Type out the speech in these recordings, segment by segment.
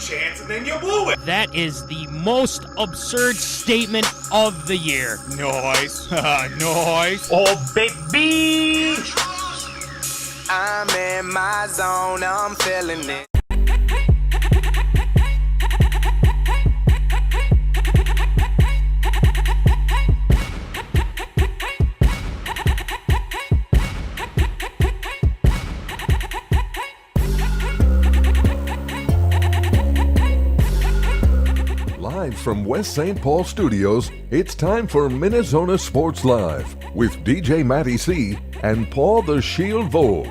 chance and then you blew it. That is the most absurd statement of the year. Nice. Nice. Oh, baby. I'm in my zone, I'm feeling it. Live from West St. Paul Studios, it's time for MinneZona Sports Live with DJ Matty C and Paul the Shield Vold.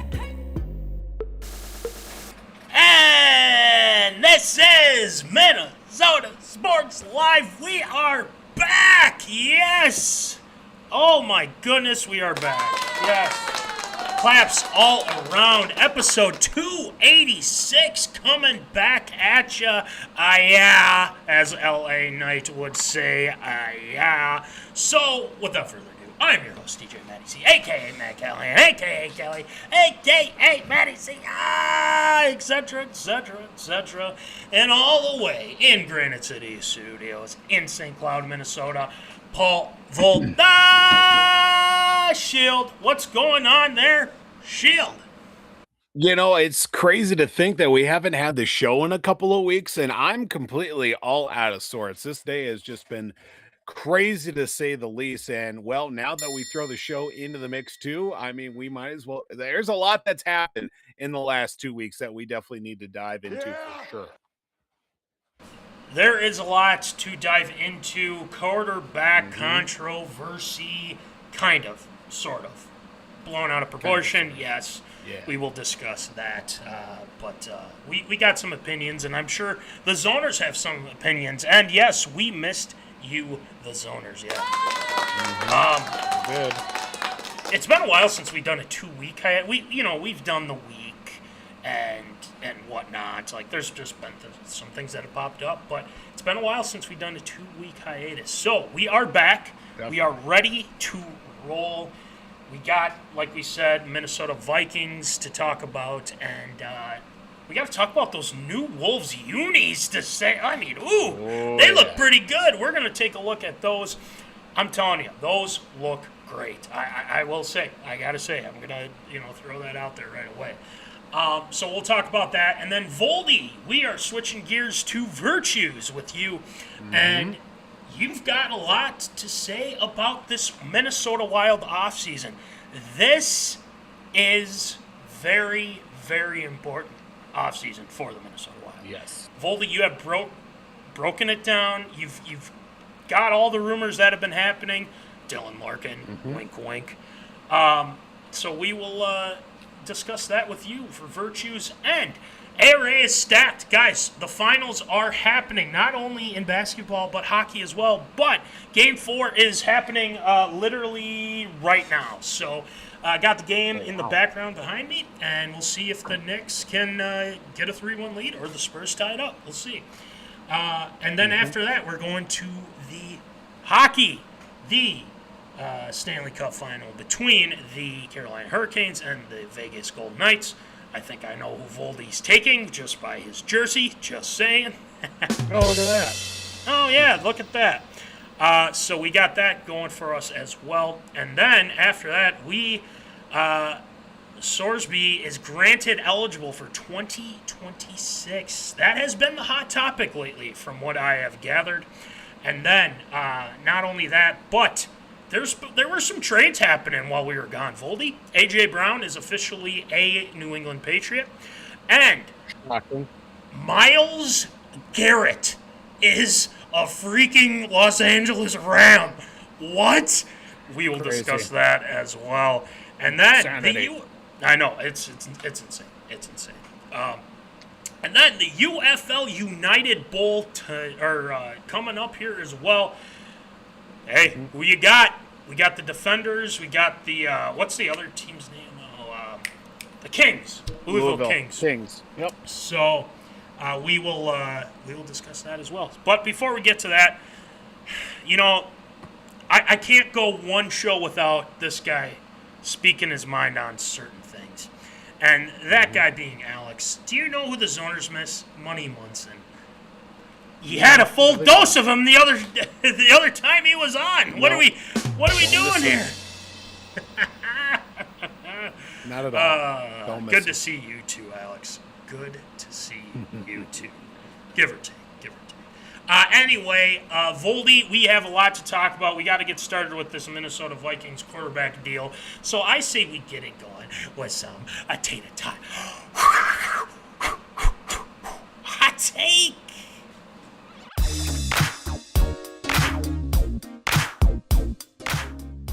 And this is MinneZona Sports Live. We are back. Yes. Oh my goodness, we are back. Yes. Claps all around. Episode 286 coming back at ya. Yeah, as L.A. Knight would say. Yeah. So, without further ado, I'm your host, DJ Matty C, a.k.a. Matt Callahan, a.k.a. Kelly, a.k.a. Matty C, etc., etc., etc., and all the way in Granite City Studios in St. Cloud, Minnesota, Paul Voldy. Shield, what's going on there? Shield. You know, it's crazy to think that we haven't had the show in a couple of weeks, and I'm completely all out of sorts. This day has just been crazy to say the least. And well, now that we throw the show into the mix too, I mean, we might as well. There's a lot that's happened in the last 2 weeks that we definitely need to dive into for sure. There is a lot to dive into. Quarterback controversy, kind of, sort of. Blown out of proportion, kind of. Yes. Yeah. We will discuss that. But we got some opinions, and I'm sure the Zoners have some opinions. And yes, we missed you, the Zoners, yeah. Good. It's been a while since we've done a 2-week. We've done the week and whatnot. Like, there's just been some things that have popped up, but it's been a while since we've done a 2-week hiatus. So we are back. Yep. We are ready to roll. We got, like we said, Minnesota Vikings to talk about, and we got to talk about those new Wolves unis to say. I mean, they look pretty good. We're going to take a look at those. I'm telling you, those look great. I will say, I got to say, I'm going to throw that out there right away. So we'll talk about that. And then Voldy, we are switching gears to virtues with you. And you've got a lot to say about this Minnesota Wild offseason. This is very, very important offseason for the Minnesota Wild. Yes. Voldy, you have broken it down. You've got all the rumors that have been happening. Dylanlarkin, wink, wink. So we will discuss that with you for virtues. And ARA is stacked. Guys, the finals are happening, not only in basketball, but hockey as well. But Game 4 is happening literally right now. So I got the game in the background behind me, and we'll see if the Knicks can get a 3-1 lead or the Spurs tie it up. We'll see. And then after that, we're going to the hockey, the Stanley Cup final between the Carolina Hurricanes and the Vegas Golden Knights. I think I know who Voldy's taking just by his jersey. Just saying. Oh, look at that. Oh, yeah, look at that. So we got that going for us as well. And then after that, Sorsby is granted eligible for 2026. That has been the hot topic lately from what I have gathered. And then not only that, but there were some trades happening while we were gone. Voldy, ajbrown is officially a New England Patriot. And mylesgarrett is a freaking Los Angeles Ram. What? We will discuss that as well. And then I know, it's insane. It's insane. And then the UFL United Bowl coming up here as well. Hey, who you got? We got the Defenders. We got the, what's the other team's name? The Kings. Louisville Kings. Yep. So we will discuss that as well. But before we get to that, I can't go one show without this guy speaking his mind on certain things. And that guy being Alex. Do you know who the Zoners miss? Money Munson. You had a full dose of him the other time he was on. What are we doing here? Not at all. Don't miss Good it. to see you too, Alex. Good to see you too. Give or take. Anyway, Voldy, we have a lot to talk about. We got to get started with this Minnesota Vikings quarterback deal. So I say we get it going with some Tater Tot Hot Take.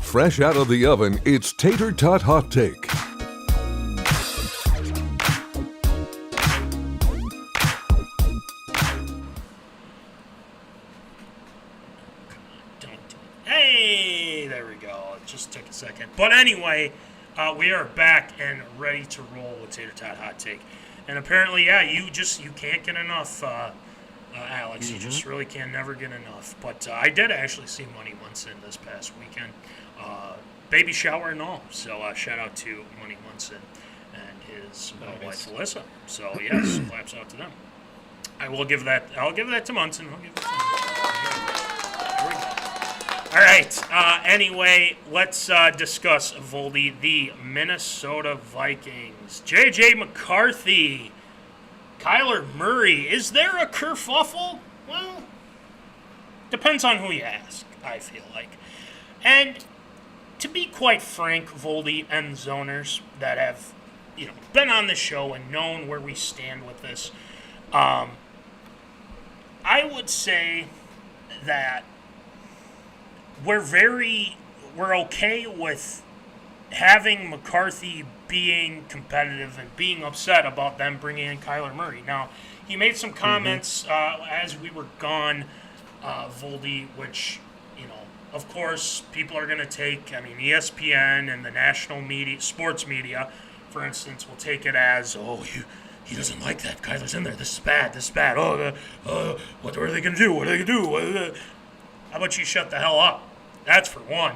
Fresh out of the oven, it's Tater Tot Hot Take. Hey, there we go. It just took a second. But anyway, we are back and ready to roll with Tater Tot Hot Take. And apparently, yeah, you can't get enough, Alex. You just really can never get enough. But I did actually see Money Munson this past weekend. Baby shower and all. So shout out to Money Munson and his wife Alyssa. So yes, claps out to them. I'll give that to Munson. I'll give it to Munson. Here we go. All right. Anyway, let's discuss, Voldy, the Minnesota Vikings. JJ McCarthy, Kyler Murray. Is there a kerfuffle? Well, depends on who you ask, I feel like. And to be quite frank, Voldy and zoners that have, been on the show and known where we stand with this, I would say that we're okay with having McCarthy being competitive and being upset about them bringing in Kyler Murray. Now, he made some comments as we were gone, Voldy, which, of course, people are going to take. I mean, ESPN and the national media, sports media, for instance, will take it as, he doesn't like that. Kyler's in there. This is bad. What are they going to do? What are they going to do? How about you shut the hell up? That's for one.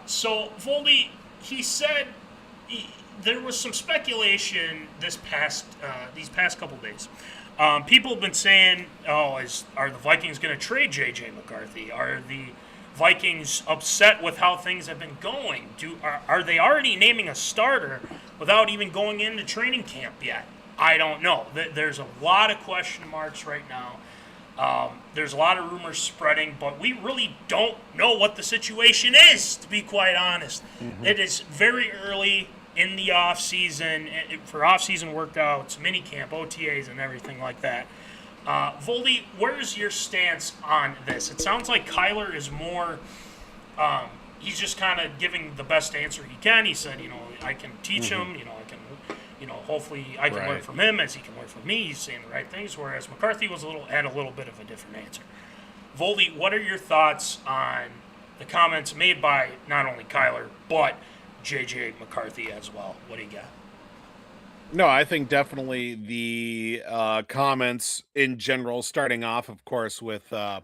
So, Voldy, he said there was some speculation these past couple days. People have been saying, are the Vikings going to trade JJ McCarthy? Are the Vikings upset with how things have been going? Are they already naming a starter without even going into training camp yet? I don't know. There's a lot of question marks right now. There's a lot of rumors spreading, but we really don't know what the situation is, to be quite honest. It is very early in the off-season for off-season workouts, minicamp, OTAs, and everything like that. Voldy, where's your stance on this? It sounds like Kyler is more, he's just kind of giving the best answer he can. He said, I can teach him, I can, hopefully I can learn from him as he can learn from me. He's saying the right things, whereas McCarthy had a little bit of a different answer. Voldy, what are your thoughts on the comments made by not only Kyler, but JJ McCarthy as well? What do you got? No, I think definitely the comments in general, starting off, of course, with Kyler,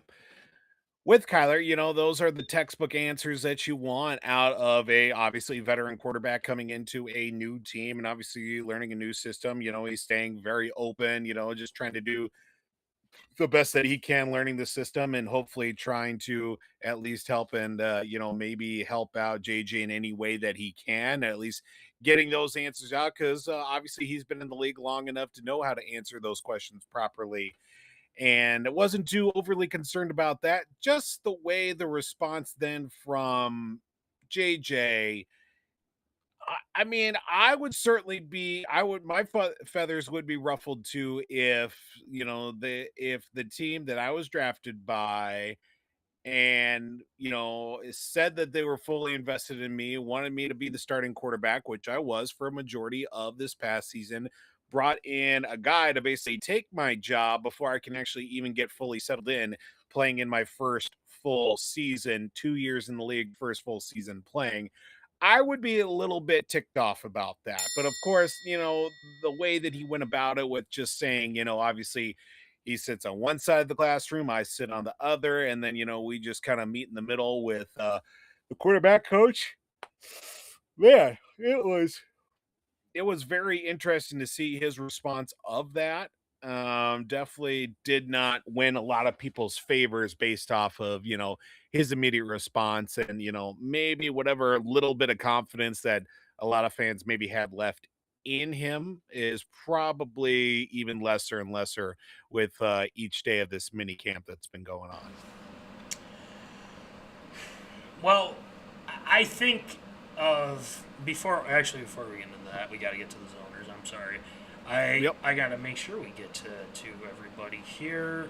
those are the textbook answers that you want out of a obviously veteran quarterback coming into a new team and obviously learning a new system. He's staying very open, just trying to do the best that he can, learning the system and hopefully trying to at least help and, maybe help out JJ in any way that he can, at least getting those answers out because obviously he's been in the league long enough to know how to answer those questions properly. And it wasn't too overly concerned about that. Just the way the response then from JJ, I mean, I would certainly my feathers would be ruffled too if, if the team that I was drafted by and, said that they were fully invested in me, wanted me to be the starting quarterback, which I was for a majority of this past season, brought in a guy to basically take my job before I can actually even get fully settled in, playing in my first full season, 2 years in the league, first full season playing. I would be a little bit ticked off about that. But of course, the way that he went about it with just saying, obviously he sits on one side of the classroom, I sit on the other, and then, we just kind of meet in the middle with the quarterback coach. Man, it was very interesting to see his response of that. definitely did not win a lot of people's favors based off of, his immediate response and, maybe whatever little bit of confidence that a lot of fans maybe had left in him is probably even lesser and lesser with each day of this mini camp that's been going on. Well, I think before we get into that, we got to get to the zoners. I'm sorry. I got to make sure we get to everybody here.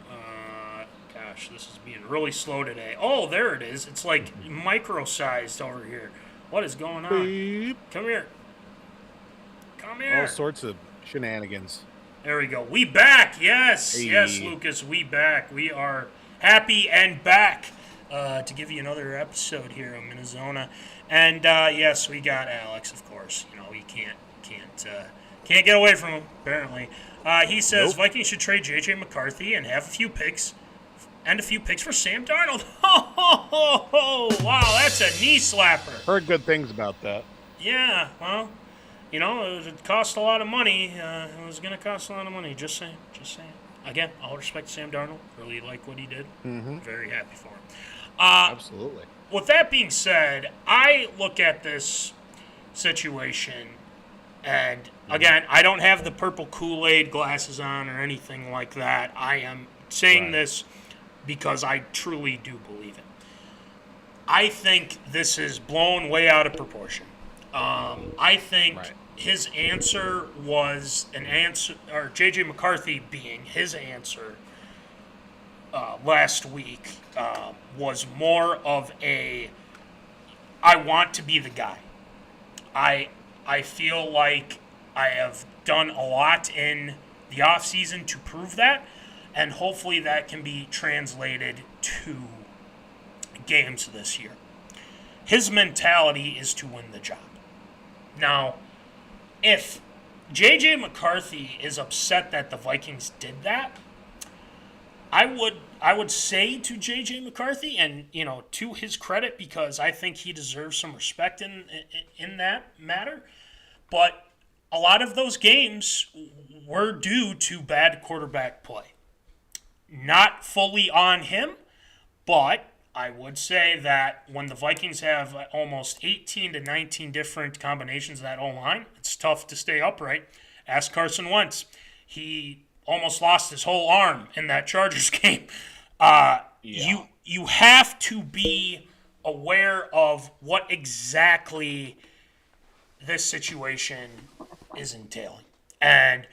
Gosh, this is being really slow today. Oh, there it is. It's like micro-sized over here. What is going on? Beep. Come here. Come here. All sorts of shenanigans. There we go. We back. Yes. Hey. Yes, Lucas. We back. We are happy and back to give you another episode here on MinneZona. And, yes, we got Alex, of course. We can't get away from him, apparently. He says Vikings should trade jjmccarthy and have a few picks for Sam Darnold. Wow, that's a knee slapper. Heard good things about that. Yeah, well, it cost a lot of money. It was going to cost a lot of money. Just saying. Again, all respect to Sam Darnold. Really like what he did. Mm-hmm. Very happy for him. Absolutely. With that being said, I look at this situation, and again, I don't have the purple Kool-Aid glasses on or anything like that. I am saying this because I truly do believe it. I think this is blown way out of proportion. I think his answer was an answer, or J.J. McCarthy being his answer last week was more of a, I want to be the guy. I feel like I have done a lot in the offseason to prove that, and hopefully that can be translated to games this year. His mentality is to win the job. Now, if J.J. McCarthy is upset that the Vikings did that, I would say to J.J. McCarthy, and to his credit, because I think he deserves some respect in that matter, but a lot of those games were due to bad quarterback play. Not fully on him, but I would say that when the Vikings have almost 18 to 19 different combinations of that O-line, it's tough to stay upright. Ask Carson Wentz. He almost lost his whole arm in that Chargers game. You have to be aware of what exactly this situation is entailing. And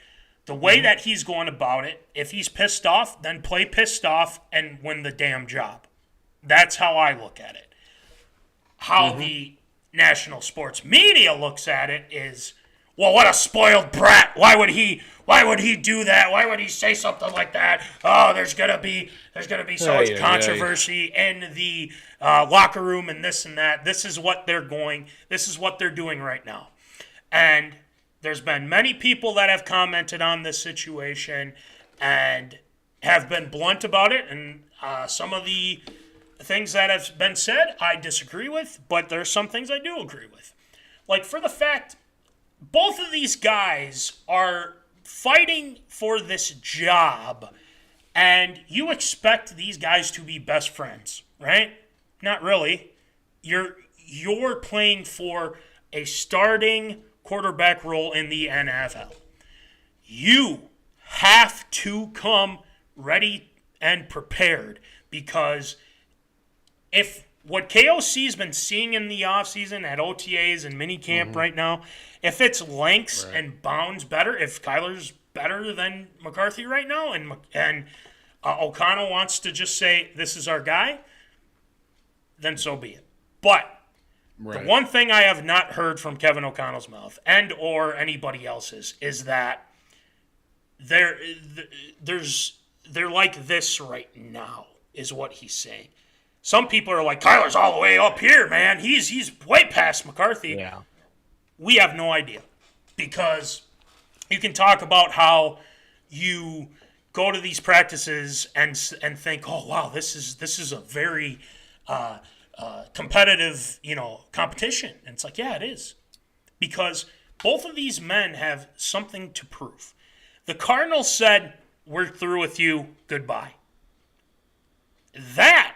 the way that he's going about it, if he's pissed off, then play pissed off and win the damn job. That's how I look at it. How the national sports media looks at it is, well, what a spoiled brat. Why would he do that? Why would he say something like that? Oh, there's gonna be so much controversy in the locker room and this and that. This is what they're doing right now. And there's been many people that have commented on this situation and have been blunt about it, and some of the things that have been said I disagree with, but there's some things I do agree with. Like, for the fact, both of these guys are fighting for this job, and you expect these guys to be best friends, right? Not really. You're playing for a starting quarterback role in the NFL. You have to come ready and prepared, because if what KOC's been seeing in the offseason at OTAs and minicamp right now, if it's lengths and bounds better, if Kyler's better than McCarthy right now, and O'Connell wants to just say, this is our guy, then so be it. But the one thing I have not heard from Kevin O'Connell's mouth and or anybody else's is that they're like this right now, is what he's saying. Some people are like, Kyler's all the way up here, man. He's way past McCarthy. Yeah. We have no idea, because you can talk about how you go to these practices and think, oh wow, this is a very competitive, competition. And it's like, yeah, it is, because both of these men have something to prove. The Cardinals said, we're through with you. Goodbye. That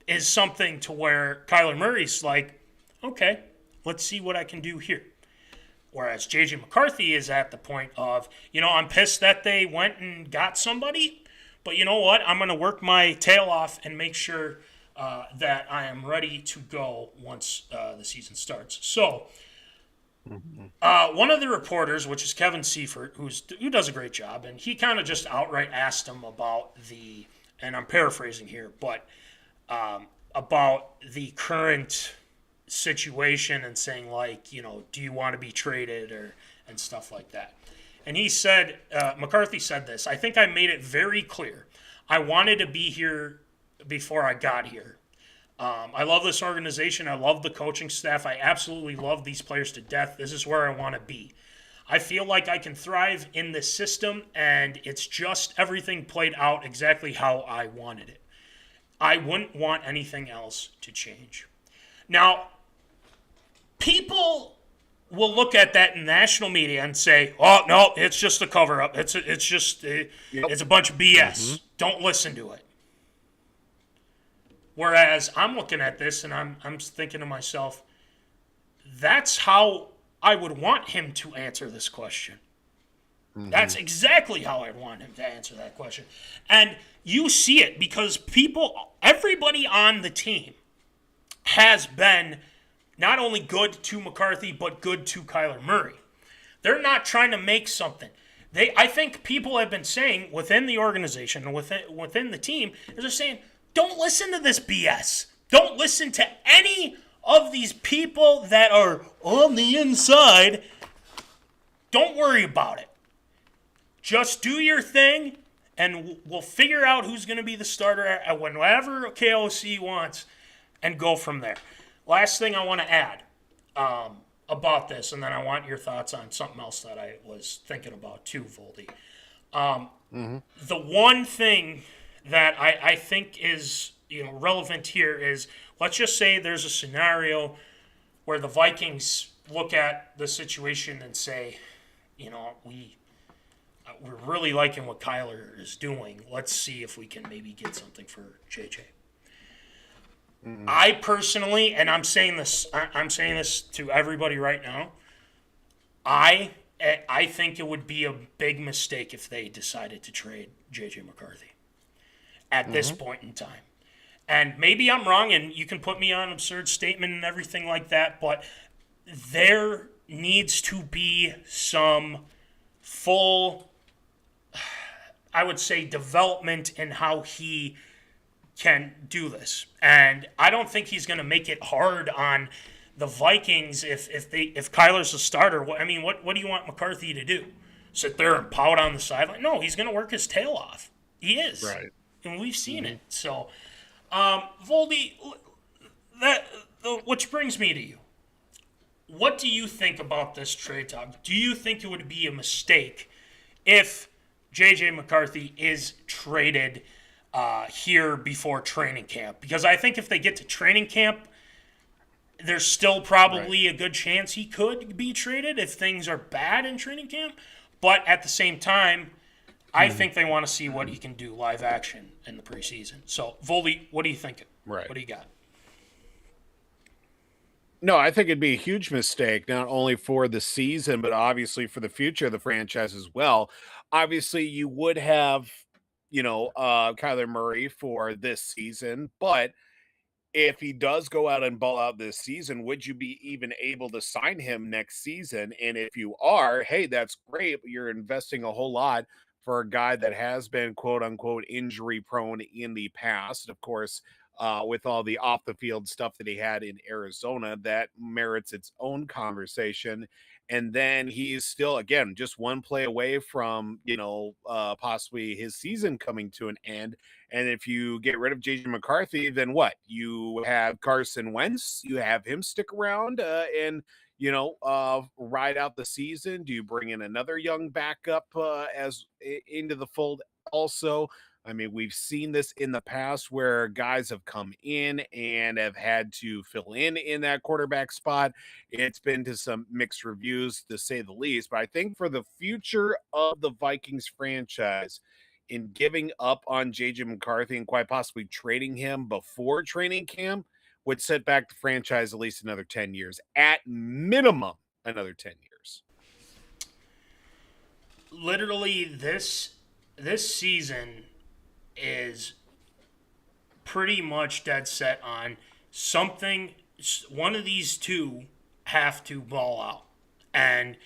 is something to where Kyler Murray's like, okay, let's see what I can do here. Whereas J.J. McCarthy is at the point of, I'm pissed that they went and got somebody, but you know what? I'm going to work my tail off and make sure that I am ready to go once the season starts. So, one of the reporters, which is Kevin Seifert, who does a great job, and he kind of just outright asked him about and I'm paraphrasing here, but about the current situation and saying, like, do you want to be traded and stuff like that. And he said, McCarthy said this, I think I made it very clear. I wanted to be here before I got here. I love this organization. I love the coaching staff. I absolutely love these players to death. This is where I want to be. I feel like I can thrive in this system, and it's just everything played out exactly how I wanted it. I wouldn't want anything else to change. Now, people will look at that in national media and say, "Oh no, it's just a cover-up. It's a bunch of BS. Mm-hmm. Don't listen to it." Whereas I'm looking at this and I'm thinking to myself, that's how I would want him to answer this question. Mm-hmm. That's exactly how I'd want him to answer that question. And you see it because everybody on the team has been not only good to McCarthy, but good to Kyler Murray. They're not trying to make something. I think people have been saying within the organization and within the team, they're saying, don't listen to this BS. Don't listen to any of these people that are on the inside. Don't worry about it. Just do your thing, and we'll figure out who's going to be the starter at whenever KOC wants and go from there. Last thing I want to add about this, and then I want your thoughts on something else that I was thinking about too, Voldy. The one thing that I think is relevant here is, let's just say there's a scenario where the Vikings look at the situation and say, we're really liking what Kyler is doing. Let's see if we can maybe get something for JJ. Mm-hmm. I personally, and I'm saying this to everybody right now, I think it would be a big mistake if they decided to trade JJ McCarthy at this point in time. And maybe I'm wrong, and you can put me on an absurd statement and everything like that, but there needs to be some full, I would say, development in how he can do this. And I don't think he's going to make it hard on the Vikings if Kyler's a starter. What do you want McCarthy to do? Sit there and pout on the sideline? No, he's going to work his tail off. He is. Right. And we've seen it. So, Voldy, which brings me to you. What do you think about this trade talk? Do you think it would be a mistake if J.J. McCarthy is traded here before training camp? Because I think if they get to training camp, there's still probably a good chance he could be traded if things are bad in training camp. But at the same time, I think they want to see what he can do live action in the preseason. So, Voldy, what do you think? Right. What do you got? No, I think it'd be a huge mistake, not only for the season, but obviously for the future of the franchise as well. Obviously, you would have, Kyler Murray for this season, but if he does go out and ball out this season, would you be even able to sign him next season? And if you are, hey, that's great, but you're investing a whole lot for a guy that has been quote unquote injury prone in the past. Of course, with all the off the field stuff that he had in Arizona, that merits its own conversation. And then he's still, again, just one play away from, possibly his season coming to an end. And if you get rid of JJ McCarthy, then what? You have Carson Wentz, you have him stick around and ride out the season. Do you bring in another young backup as into the fold also? I mean, we've seen this in the past where guys have come in and have had to fill in that quarterback spot. It's been to some mixed reviews, to say the least. But I think for the future of the Vikings franchise, in giving up on JJ McCarthy and quite possibly trading him before training camp would set back the franchise at least another 10 years. At minimum, another 10 years. Literally, this season is pretty much dead set on something. One of these two have to ball out. And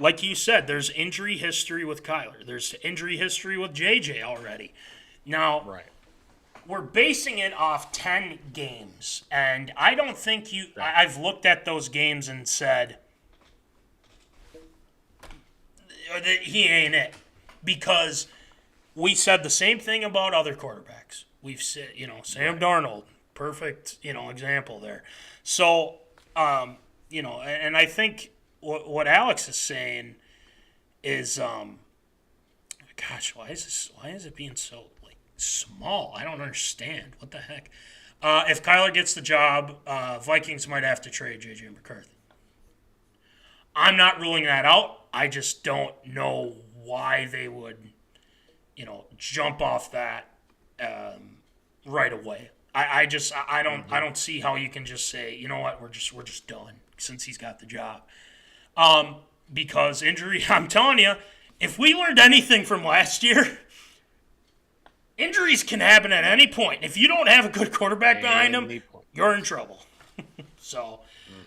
like you said, there's injury history with Kyler. There's injury history with JJ already. Now, we're basing it off 10 games. And I don't think I've looked at those games and said, that he ain't it. Because we said the same thing about other quarterbacks. We've said, Sam Darnold, perfect, example there. So, and I think what Alex is saying is, gosh, why is it being so small? I don't understand. What the heck? If Kyler gets the job, Vikings might have to trade JJ McCarthy. I'm not ruling that out. I just don't know why they would, jump off that right away. I don't see how you can just say, you know what, we're just done since he's got the job. Because injury, I'm telling you, if we learned anything from last year, injuries can happen at any point. If you don't have a good quarterback behind him, you're in trouble. So,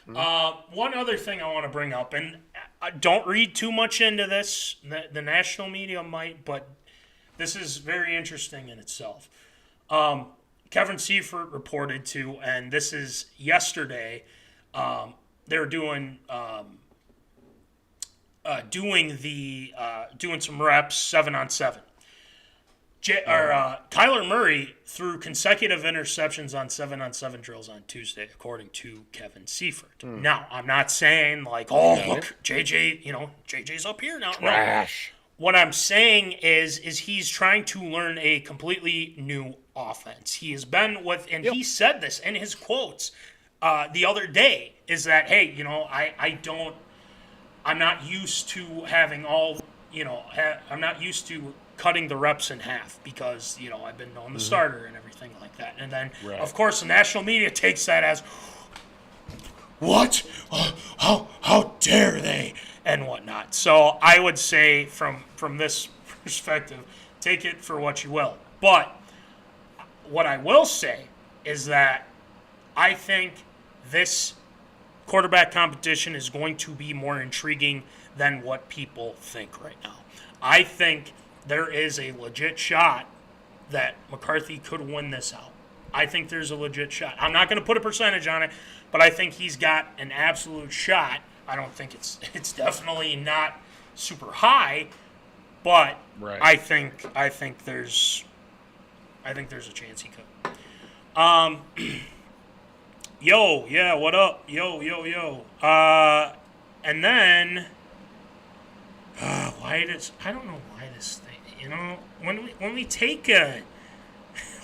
one other thing I want to bring up, and don't read too much into this. The national media might, but this is very interesting in itself. Kevin Seifert reported to, and this is yesterday, they're doing some reps 7-on-7. Kyler Murray threw consecutive interceptions on 7-on-7 drills on Tuesday, according to Kevin Seifert. Now, I'm not saying look, JJ, JJ's up here now. Trash. No. What I'm saying is he's trying to learn a completely new offense. He has been with, and he said this in his quotes the other day, is that, hey, I'm not used to having all, I'm not used to cutting the reps in half because, I've been on the starter and everything like that. And then, of course, the national media takes that as, what? How dare they? And whatnot. So I would say from this perspective, take it for what you will. But what I will say is that I think this quarterback competition is going to be more intriguing than what people think right now. I think there is a legit shot that McCarthy could win this out. I think there's a legit shot. I'm not going to put a percentage on it, but I think he's got an absolute shot. I don't think it's definitely not super high, but I think there's a chance he could. What up? Yo. And then I don't know why this thing, when we take a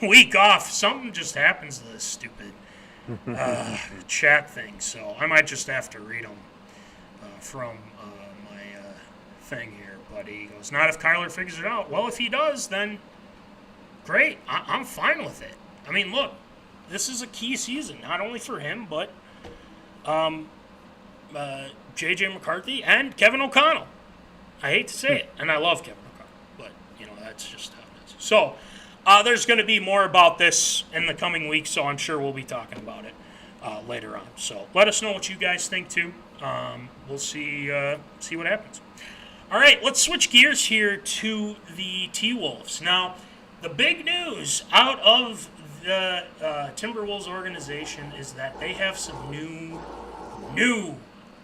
week off, something just happens to this stupid chat thing. So I might just have to read them from my thing here. But he goes, not if Kyler figures it out. Well, if he does, then great. I'm fine with it. I mean, look, this is a key season, not only for him, but J.J. McCarthy and Kevin O'Connell. I hate to say it, and I love Kevin O'Connell, but, that's just how it is. So, there's going to be more about this in the coming weeks, so I'm sure we'll be talking about it later on. So, let us know what you guys think, too. We'll see what happens. All right, let's switch gears here to the T-Wolves. Now, the big news out of the Timberwolves organization is that they have some new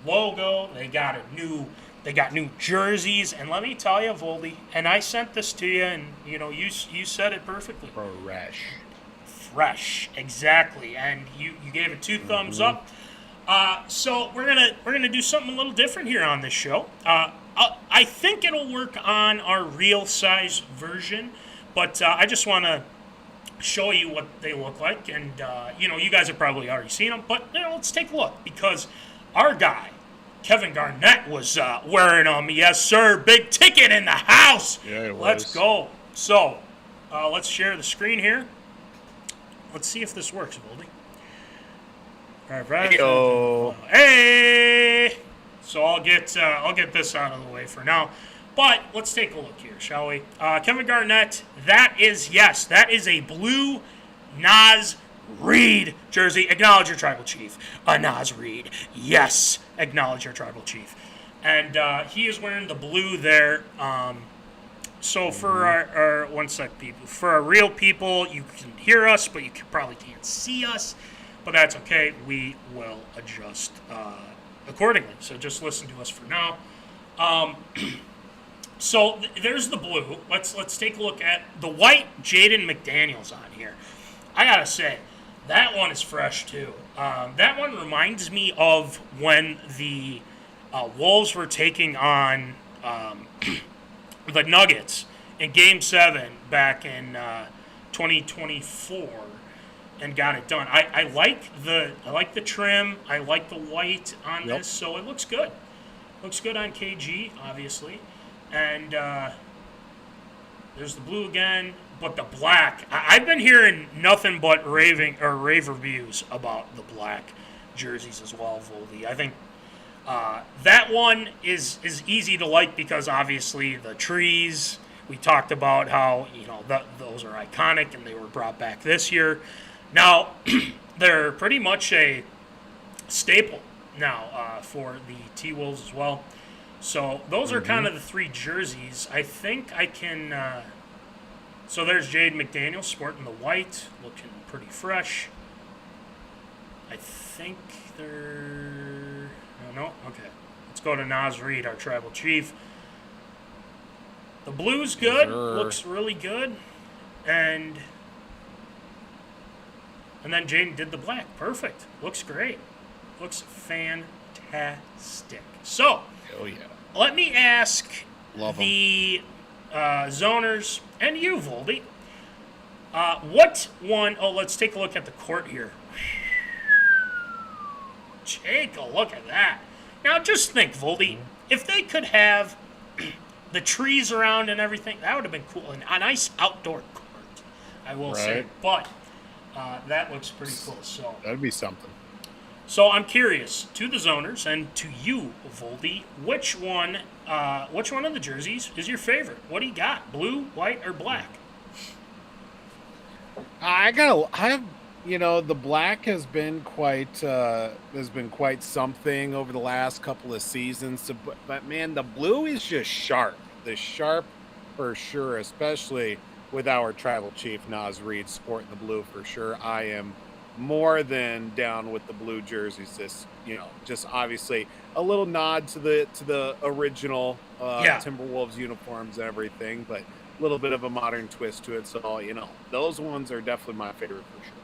logo. They got new jerseys, and let me tell you, Voldy, and I sent this to you, and you said it perfectly. Fresh, exactly, and you gave it 2 thumbs up. So we're gonna do something a little different here on this show. I think it'll work on our real size version, but I just want to show you what they look like, and you guys have probably already seen them, but let's take a look, because our guy Kevin Garnett was wearing them. Yes, sir. Big ticket in the house. Yeah, it was. Let's go. So, let's share the screen here. Let's see if this works, Voldy. All right, Heyo. Hey! So I'll get this out of the way for now. But let's take a look here, shall we? Kevin Garnett, that is a blue Nas Reed jersey. Acknowledge your tribal chief. Nas Reed. Yes, acknowledge your tribal chief. And he is wearing the blue there. So for our one sec, people, for our real people, you can hear us, but you probably can't see us. But that's okay. We will adjust accordingly. So just listen to us for now. So there's the blue. Let's take a look at the white Jaden McDaniels on here. I gotta say, that one is fresh too. That one reminds me of when the Wolves were taking on the Nuggets in Game 7 back in 2024 and got it done. I like the trim. I like the white on this, so it looks good. Looks good on KG, obviously. And there's the blue again, but the black. I've been hearing nothing but rave reviews about the black jerseys as well, Voldy. I think that one is easy to like because obviously the trees. We talked about how those are iconic and they were brought back this year. Now they're pretty much a staple now for the T-Wolves as well. So those are kind of the three jerseys. I think I can. So there's Jade McDaniel sporting the white, looking pretty fresh. I think they're. No, okay. Let's go to Nas Reed, our tribal chief. The blue's good, looks really good, and then Jaden did the black. Perfect. Looks great. Looks fantastic. So. Oh, yeah. Let me ask Love the zoners and you, Voldy. What one? Oh, let's take a look at the court here. Take a look at that. Now, just think, Voldy, if they could have the trees around and everything, that would have been cool. And a nice outdoor court, I will say. But that looks pretty cool. So That'd be something. So I'm curious, to the zoners and to you, Voldy, which one of the jerseys is your favorite? What do you got? Blue, white, or black? The black has been quite something over the last couple of seasons. But man, the blue is just sharp. The sharp for sure, especially with our tribal chief Nas Reed sporting the blue for sure. I am more than down with the blue jerseys. This, just obviously a little nod to the original Timberwolves uniforms and everything, but a little bit of a modern twist to it. So, those ones are definitely my favorite for sure.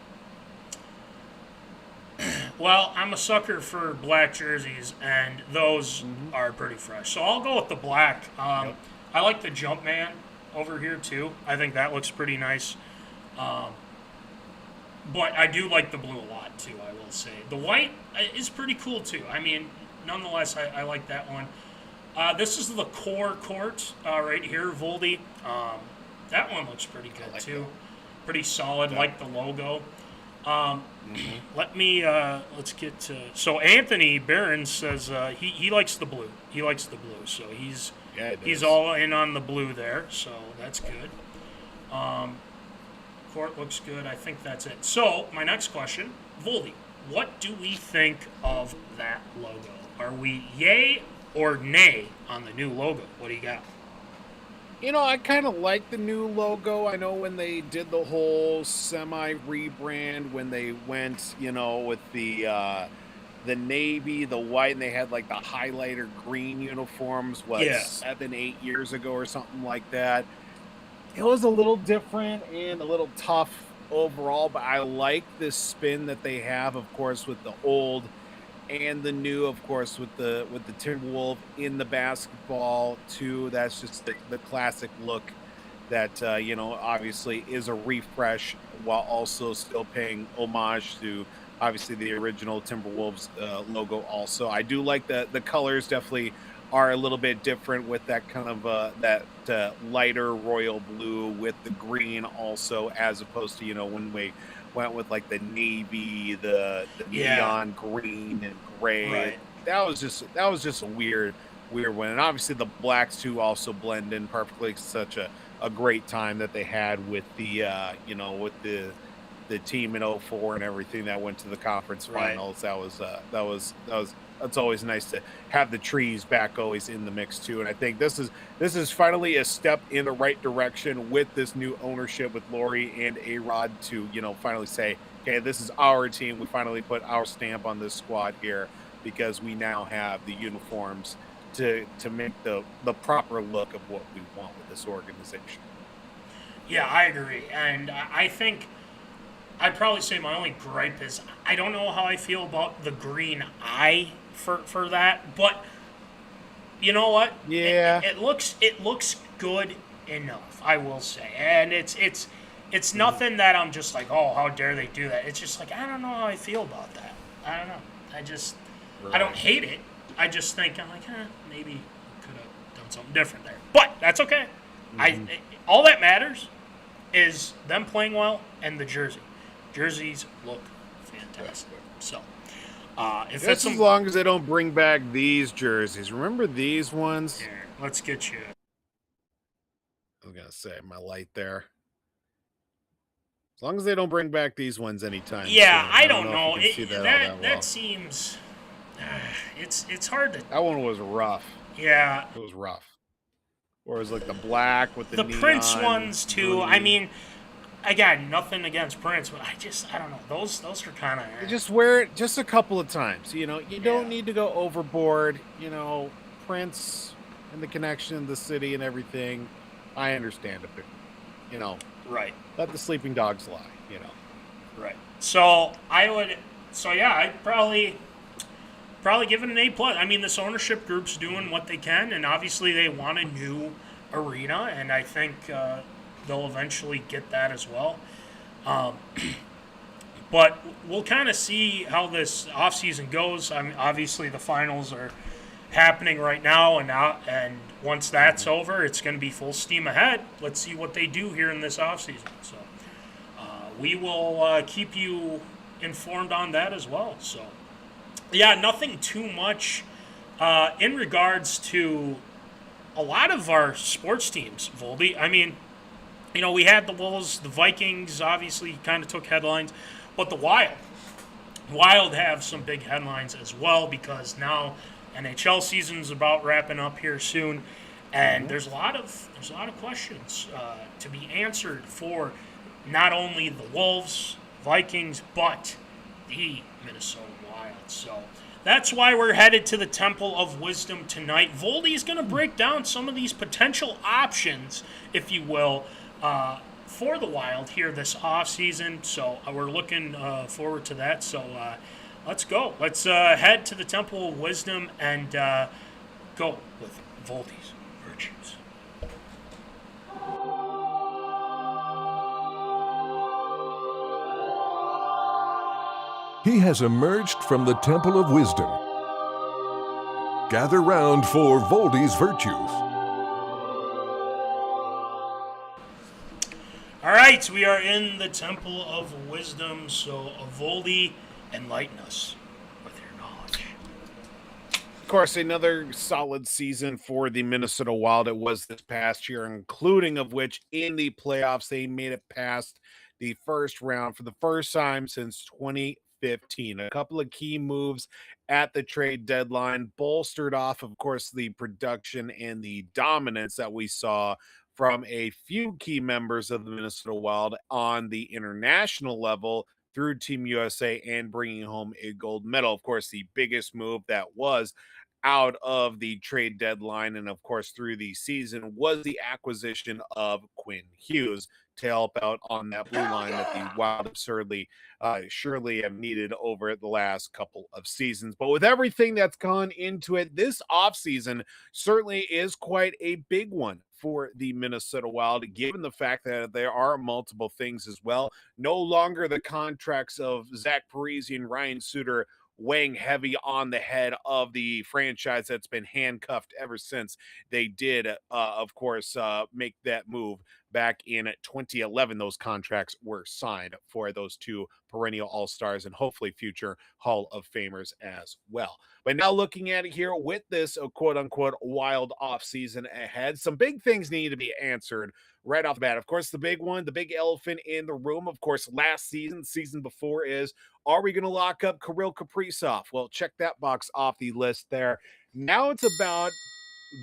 Well, I'm a sucker for black jerseys, and those are pretty fresh. So I'll go with the black. I like the Jumpman over here too. I think that looks pretty nice. But I do like the blue a lot, too, I will say. The white is pretty cool, too. I mean, nonetheless, I like that one. This is the core court right here, Voldy. That one looks pretty good, too. That. Pretty solid, like the logo. Let's get to... So Anthony Barron says he likes the blue. He likes the blue, so he's all in on the blue there, so that's good. Court looks good. I think that's it. So, my next question, Voldy, what do we think of that logo? Are we yay or nay on the new logo? What do you got? I kind of like the new logo. I know when they did the whole semi-rebrand, when they went, with the navy, the white, and they had like the highlighter green uniforms, 7-8 years ago or something like that. It was a little different and a little tough overall, but I like this spin that they have, of course, with the old and the new, of course, with the Timberwolf in the basketball too. That's just the classic look that obviously is a refresh while also still paying homage to obviously the original Timberwolves logo. Also, I do like the colors definitely are a little bit different with that kind of that lighter royal blue with the green also, as opposed to, when we went with like the navy, the neon green and gray. Right. That was just a weird one. And obviously the blacks too also blend in perfectly. Such a great time that they had with the with the team in 04 and everything that went to the conference finals. That's always nice to have the trees back always in the mix too. And I think this is finally a step in the right direction with this new ownership with Lori and A-Rod to, finally say, okay, this is our team. We finally put our stamp on this squad here because we now have the uniforms to make the proper look of what we want with this organization. Yeah, I agree. And I think I'd probably say my only gripe is I don't know how I feel about the green eye for that, but you know what? Yeah, it looks good enough, I will say, and it's nothing that I'm just like, oh, how dare they do that? It's just like I don't know how I feel about that. I don't know. I don't hate it. I just think I'm like, maybe could have done something different there, but that's okay. All that matters is them playing well and the jersey. Jerseys look fantastic. So, if just as long as they don't bring back these jerseys. Remember these ones? Here, let's get you. I was gonna say my light there. As long as they don't bring back these ones anytime. Yeah, soon. I don't know. That Seems. It's hard to. That one was rough. Yeah, it was rough. Or it was like the black with the neon Prince ones too. green. I mean, again, nothing against Prince, but I don't know. Those are kind of. Just wear it just a couple of times. You don't need to go overboard. Prince and the connection, the city, and everything. I understand it, but right. Let the sleeping dogs lie. Right. So I'd probably give it an A+. I mean, this ownership group's doing what they can, and obviously they want a new arena, and I think they'll eventually get that as well. But we'll kind of see how this offseason goes. I mean, obviously the finals are happening right now, and once that's over, it's going to be full steam ahead. Let's see what they do here in this offseason. So we will keep you informed on that as well. So, yeah, nothing too much in regards to a lot of our sports teams, Voldy. I mean, we had the Wolves, the Vikings obviously kind of took headlines, but the Wild have some big headlines as well because now NHL season's about wrapping up here soon, and there's a lot of questions to be answered for not only the Wolves, Vikings, but the Minnesota Wild. So that's why we're headed to the Temple of Wisdom tonight. Voldy is going to break down some of these potential options, if you will, for the Wild here this offseason. So we're looking forward to that. So let's go. Let's head to the Temple of Wisdom and go with Voldy's virtues. He has emerged from the Temple of Wisdom. Gather round for Voldy's virtues. All right, we are in the Temple of Wisdom, so Voldy, enlighten us with your knowledge. Of course, another solid season for the Minnesota Wild. It was this past year, including of which in the playoffs, they made it past the first round for the first time since 2015. A couple of key moves at the trade deadline, bolstered off, of course, the production and the dominance that we saw from a few key members of the Minnesota Wild on the international level through Team USA and bringing home a gold medal. Of course, the biggest move that was out of the trade deadline and, of course, through the season was the acquisition of Quinn Hughes to help out on that blue line that the Wild absurdly surely have needed over the last couple of seasons. But with everything that's gone into it, this offseason certainly is quite a big one for the Minnesota Wild, given the fact that there are multiple things as well. No longer the contracts of Zach Parise and Ryan Suter weighing heavy on the head of the franchise that's been handcuffed ever since they did, of course, make that move back in 2011. Those contracts were signed for those two perennial all-stars and hopefully future Hall of Famers as well. But now looking at it here with this quote-unquote wild off-season ahead, some big things need to be answered right off the bat. Of course, the big one, the big elephant in the room, of course, last season before is, are we going to lock up Kirill Kaprizov? Well, check that box off the list there. Now it's about,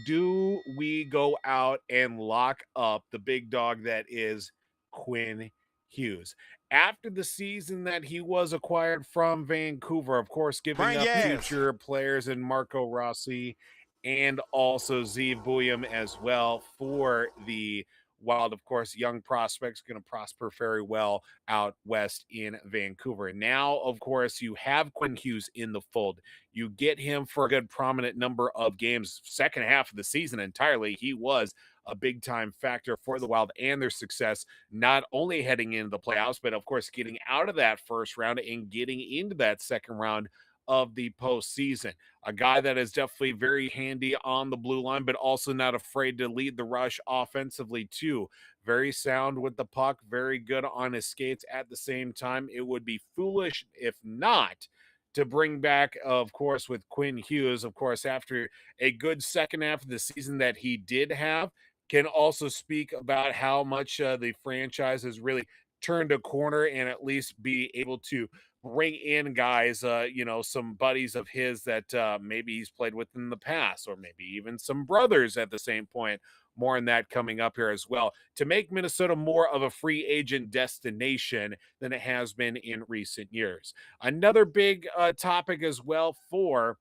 do we go out and lock up the big dog that is Quinn Hughes? After the season that he was acquired from Vancouver, of course, giving up future players in Marco Rossi and also Zeev Buium as well for the Wild. Of course, young prospects going to prosper very well out west in Vancouver. Now, of course, you have Quinn Hughes in the fold. You get him for a good prominent number of games. Second half of the season entirely, he was a big time factor for the Wild and their success, not only heading into the playoffs, but of course getting out of that first round and getting into that second round of the postseason. A guy that is definitely very handy on the blue line, but also not afraid to lead the rush offensively too. Very sound with the puck, very good on his skates at the same time. It would be foolish if not to bring back, of course, with Quinn Hughes, of course, after a good second half of the season that he did have, can also speak about how much the franchise has really turned a corner and at least be able to bring in guys, some buddies of his that maybe he's played with in the past, or maybe even some brothers at the same point. More on that coming up here as well, to make Minnesota more of a free agent destination than it has been in recent years. Another big topic as well for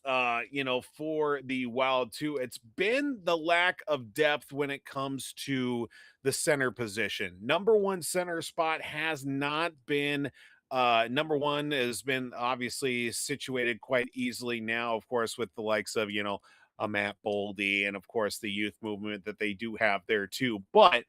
for the Wild too, it's been the lack of depth when it comes to the center position. Number one center spot has not been number one, has been obviously situated quite easily now, of course, with the likes of, a Matt Voldy and of course the youth movement that they do have there too. But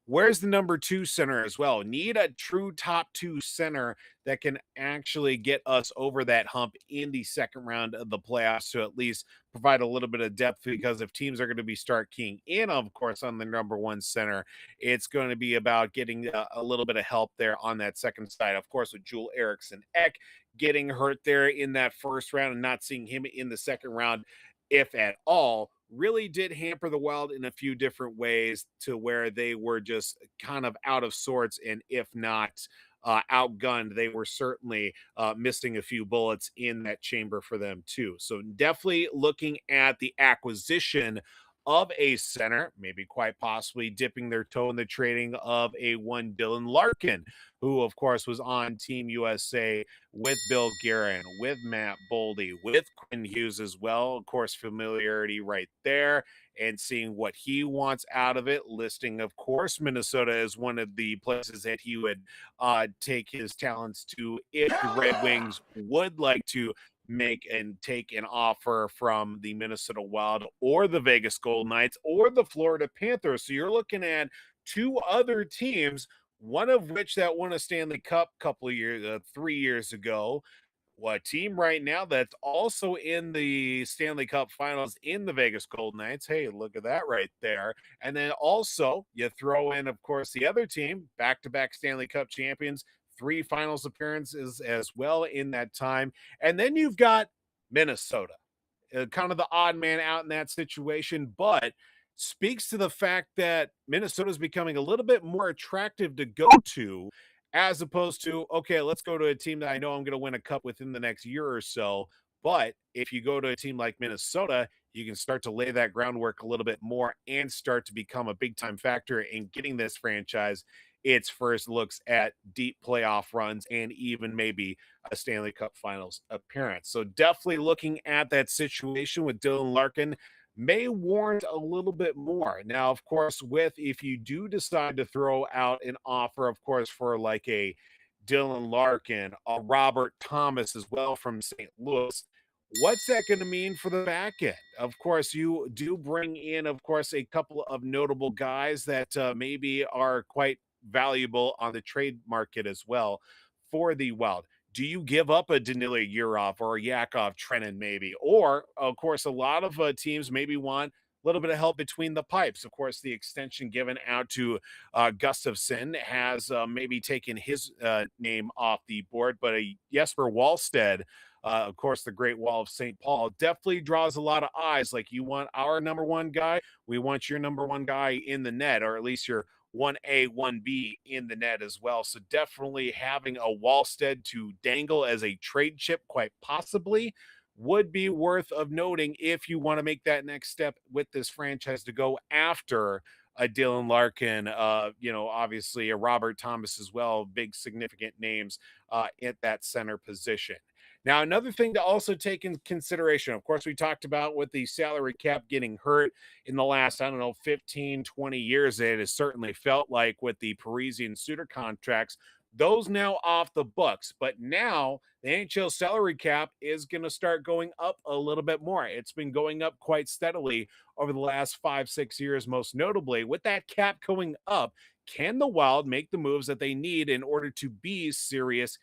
where's the number two center as well? Need a true top two center that can actually get us over that hump in the second round of the playoffs to at least provide a little bit of depth, because if teams are going to be start keying in, of course, on the number one center, it's going to be about getting a little bit of help there on that second side. Of course, with Joel Eriksson Ek getting hurt there in that first round and not seeing him in the second round, if at all, really did hamper the Wild in a few different ways to where they were just kind of out of sorts. And if not outgunned, they were certainly missing a few bullets in that chamber for them too. So definitely looking at the acquisition of a center, maybe quite possibly dipping their toe in the trading of a one Dylanlarkin, who of course was on Team USA with billguerin, with Matt Voldy, with Quinn Hughes as well. Of course, familiarity right there and seeing what he wants out of it. Listing, of course, Minnesota as one of the places that he would take his talents to if the Red Wings would like to make and take an offer from the Minnesota Wild or the Vegas Golden Knights or the Florida Panthers. So you're looking at two other teams, one of which that won a Stanley Cup couple of years, 3 years ago. What team right now that's also in the Stanley Cup Finals in the Vegas Golden Knights? Hey, look at that right there. And then also you throw in, of course, the other team, back-to-back Stanley Cup champions, 3 finals appearances as well in that time. And then you've got Minnesota, kind of the odd man out in that situation, but speaks to the fact that Minnesota is becoming a little bit more attractive to go to, as opposed to, okay, let's go to a team that I know I'm going to win a cup within the next year or so. But if you go to a team like Minnesota, you can start to lay that groundwork a little bit more and start to become a big time factor in getting this franchise its first looks at deep playoff runs and even maybe a Stanley Cup Finals appearance. So definitely looking at that situation with Dylanlarkin may warrant a little bit more. Now, of course, if you do decide to throw out an offer, of course, for like a Dylanlarkin, a Robert Thomas as well from St. Louis, what's that going to mean for the back end? Of course, you do bring in, of course, a couple of notable guys that maybe are quite valuable on the trade market as well for the Wild. do you give up a Danila Yurov or a Yakov Trenin maybe? Or, of course, a lot of teams maybe want a little bit of help between the pipes. Of course, the extension given out to Gustafsson has maybe taken his name off the board, but a Jesper Wallstead, of course, the Great Wall of St. Paul, definitely draws a lot of eyes. Like, you want our number one guy, we want your number one guy in the net, or at least your 1A, 1B in the net as well. So definitely having a Wallstead to dangle as a trade chip, quite possibly, would be worth of noting if you want to make that next step with this franchise to go after a Dylan Larkin, obviously a Robert Thomas as well, big significant names at that center position. Now, another thing to also take in consideration, of course, we talked about with the salary cap getting hurt in the last, 15, 20 years, it has certainly felt like with the Parisian Suter contracts, those now off the books. But now the NHL salary cap is going to start going up a little bit more. It's been going up quite steadily over the last 5-6 years, most notably. With that cap going up, can the Wild make the moves that they need in order to be serious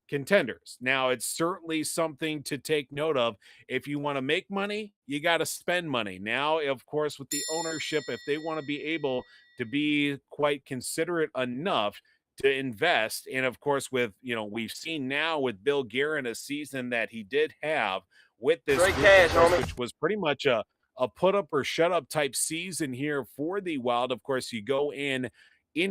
contenders? Now, it's certainly something to take note of. If you want to make money, you got to spend money. Now, of course, with the ownership, if they want to be able to be quite considerate enough to invest, and of course, with, we've seen now with billguerin a season that he did have with this Straight group, cash, of course, homie. which was pretty much a put up or shut up type season here for the Wild. Of course, you go into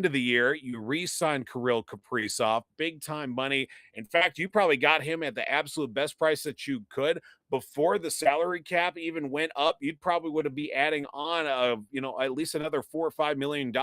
the year, you re-sign Kirill Kaprizov, big time money. In fact, you probably got him at the absolute best price that you could before the salary cap even went up. You'd probably would be adding on at least another $4 or $5 million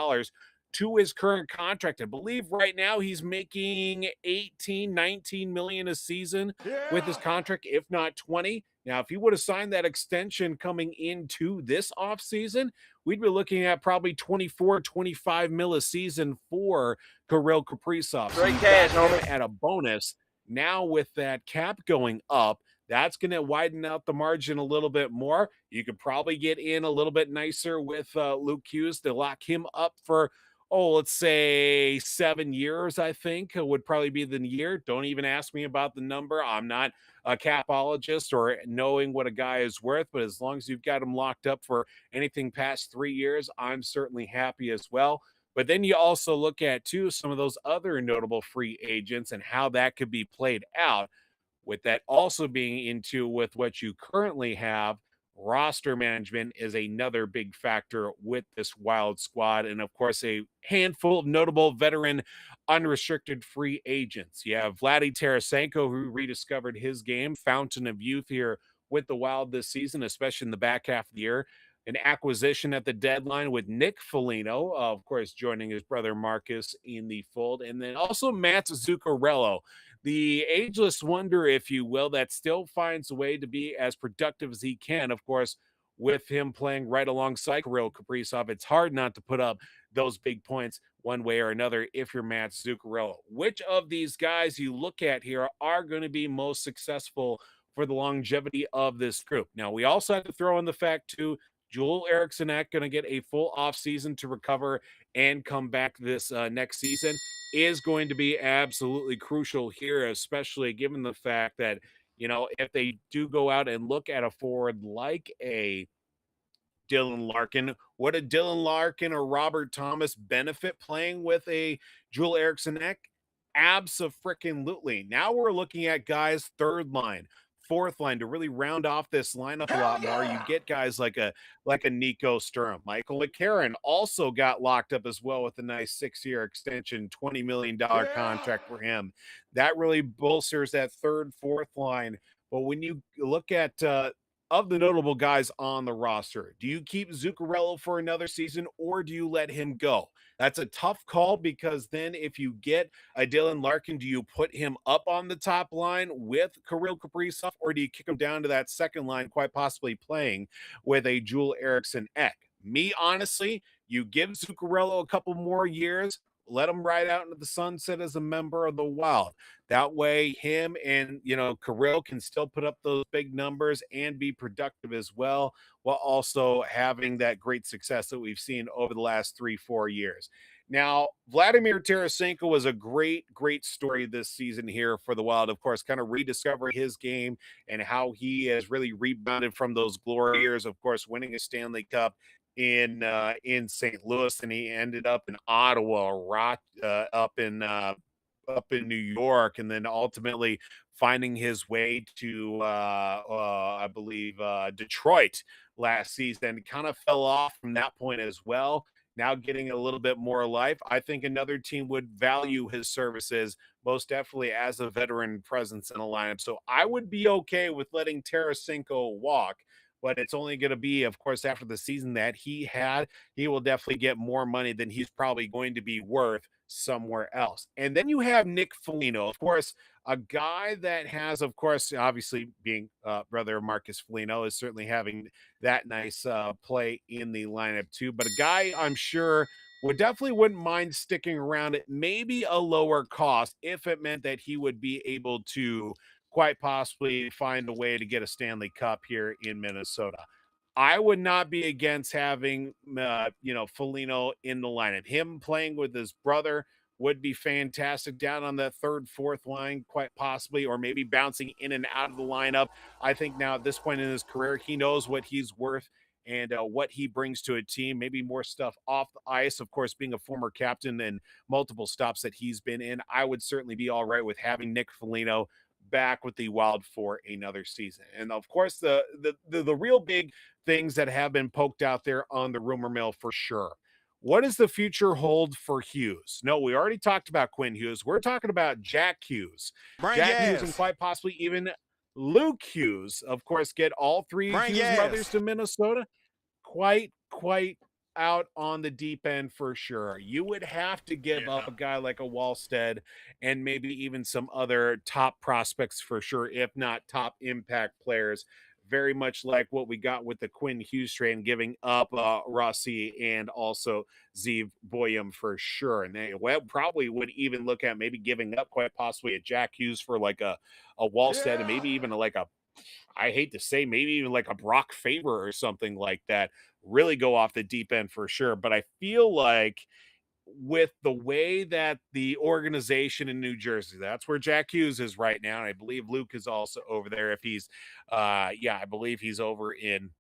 to his current contract. I believe right now he's making 18, 19 million a season with his contract, if not 20. Now, if he would have signed that extension coming into this offseason, we'd be looking at probably 24, 25 mil a season for Kirill Kaprizov. Straight so cash, him homie. at a bonus. Now with that cap going up, that's going to widen out the margin a little bit more. You could probably get in a little bit nicer with Louisvillekings to lock him up for, let's say 7 years, I think would probably be the year. Don't even ask me about the number. I'm not a capologist or knowing what a guy is worth, but as long as you've got him locked up for anything past 3 years, I'm certainly happy as well. But then you also look at, too, some of those other notable free agents and how that could be played out, with that also being into with what you currently have. Roster management is another big factor with this Wild squad. And of course, a handful of notable veteran unrestricted free agents. You have Vladimirtarasenko, who rediscovered his game, fountain of youth here with the Wild this season, especially in the back half of the year. An acquisition at the deadline with Nick Foligno, of course, joining his brother Marcus in the fold. And then also Matszuccarello, the ageless wonder, if you will, that still finds a way to be as productive as he can. Of course, with him playing right alongside Kirill Kaprizov, it's hard not to put up those big points one way or another if you're Matszuccarello. Which of these guys you look at here are going to be most successful for the longevity of this group? Now, we also have to throw in the fact, too, Joel Eriksson going to get a full offseason to recover and come back this next season is going to be absolutely crucial here, especially given the fact that, if they do go out and look at a forward like a Dylan Larkin, would a Dylan Larkin or Robert Thomas benefit playing with a Joel Eriksson? Abso-freaking-lutely. Now we're looking at guys third line, fourth line to really round off this lineup a lot more. You get guys like a Nico Sturm. Michael McCarron also got locked up as well with a nice 6-year extension, $20 million contract for him. That really bolsters that third, fourth line. But when you look at of the notable guys on the roster, do you keep Zuccarello for another season or do you let him go? That's a tough call, because then if you get a Dylan Larkin, do you put him up on the top line with Kirill Kaprizov, or do you kick him down to that second line, quite possibly playing with a Joel Eriksson? Me, honestly, you give Zuccarello a couple more years, let him ride out into the sunset as a member of the Wild. That way, him and, Kirill can still put up those big numbers and be productive as well, while also having that great success that we've seen over the last 3-4 years. Now, Vladimir Tarasenko was a great, great story this season here for the Wild. Of course, kind of rediscover his game and how he has really rebounded from those glory years. Of course, winning a Stanley Cup in St. Louis, and he ended up in Ottawa, up in New York, and then ultimately finding his way to I believe Detroit last season. Kind of fell off from that point as well. Now getting a little bit more life. I think another team would value his services most definitely as a veteran presence in a lineup. So I would be okay with letting Tarasenko walk, but it's only going to be, of course, after the season that he had. He will definitely get more money than he's probably going to be worth somewhere else. And then you have Nick Foligno, of course, a guy that has, of course, obviously being brother of Marcus Foligno, is certainly having that nice play in the lineup too. But a guy I'm sure wouldn't mind sticking around at maybe a lower cost if it meant that he would be able to quite possibly find a way to get a Stanley Cup here in Minnesota. I would not be against having, Foligno in the lineup. Him playing with his brother would be fantastic down on the third, fourth line, quite possibly, or maybe bouncing in and out of the lineup. I think now at this point in his career, he knows what he's worth and what he brings to a team. Maybe more stuff off the ice. Of course, being a former captain and multiple stops that he's been in, I would certainly be all right with having Nick Foligno back with the Wild for another season. And of course, the real big things that have been poked out there on the rumor mill for sure. What does the future hold for Hughes? No, we already talked about Quinn Hughes. We're talking about Jack Hughes. Jack Hughes and quite possibly even Luke Hughes, of course, get all three Hughes brothers to Minnesota. Quite out on the deep end for sure. You would have to give up a guy like a Wallstead and maybe even some other top prospects for sure, if not top impact players. Very much like what we got with the Quinn Hughes trade, giving up Rossi and also Zeev Boyum for sure. And they probably would even look at maybe giving up quite possibly a Jack Hughes for like a Wallstead and maybe even like a, I hate to say, maybe even like a Brock Faber or something like that. Really go off the deep end for sure. But I feel like with the way that the organization in New Jersey, that's where Jack Hughes is right now. And I believe Luke is also over there. If he's, I believe he's over in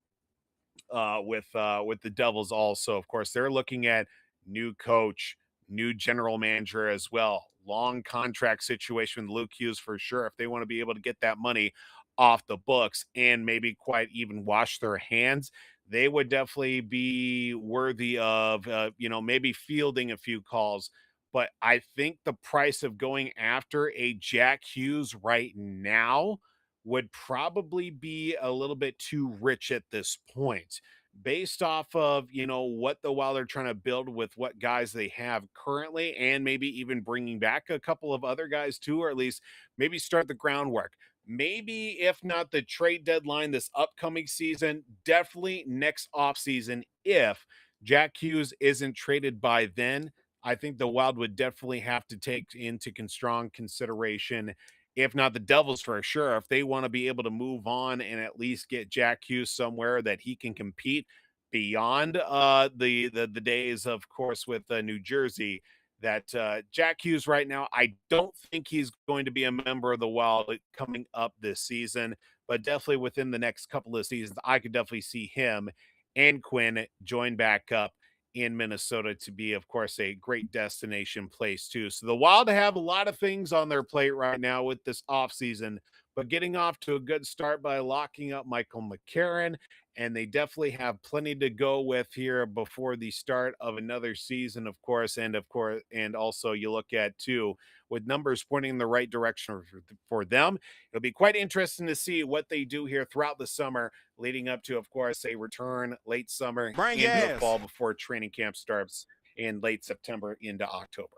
with the Devils also. Of course, they're looking at new coach, new general manager as well. Long contract situation with Luke Hughes for sure. If they want to be able to get that money off the books and maybe quite even wash their hands, they would definitely be worthy of, maybe fielding a few calls. But I think the price of going after a Jack Hughes right now would probably be a little bit too rich at this point based off of, what the Wild are trying to build with what guys they have currently, and maybe even bringing back a couple of other guys too, or at least maybe start the groundwork. Maybe if not the trade deadline this upcoming season, definitely next offseason. If Jack Hughes isn't traded by then, I think the Wild would definitely have to take into strong consideration, if not the Devils for sure, if they want to be able to move on and at least get Jack Hughes somewhere that he can compete beyond the days, of course, with New Jersey. That Jack Hughes right now, I don't think he's going to be a member of the Wild coming up this season, but definitely within the next couple of seasons, I could definitely see him and Quinn join back up in Minnesota to be, of course, a great destination place too. So the Wild have a lot of things on their plate right now with this offseason, but getting off to a good start by locking up Michael McCarron, and they definitely have plenty to go with here before the start of another season, of course, and also you look at too, with numbers pointing in the right direction for them. It'll be quite interesting to see what they do here throughout the summer, leading up to, of course, a return late summer into the fall before training camp starts in late September into October.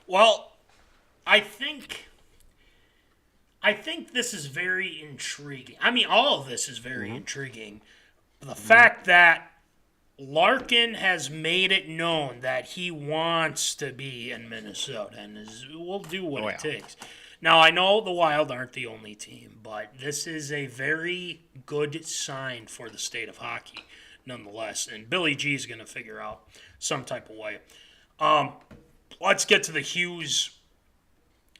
Well, I think this is very intriguing. I mean, all of this is very intriguing. The fact that Larkin has made it known that he wants to be in Minnesota and will do what it takes. Now, I know the Wild aren't the only team, but this is a very good sign for the state of hockey, nonetheless. And Billy G is going to figure out some type of way. Let's get to the Hughes.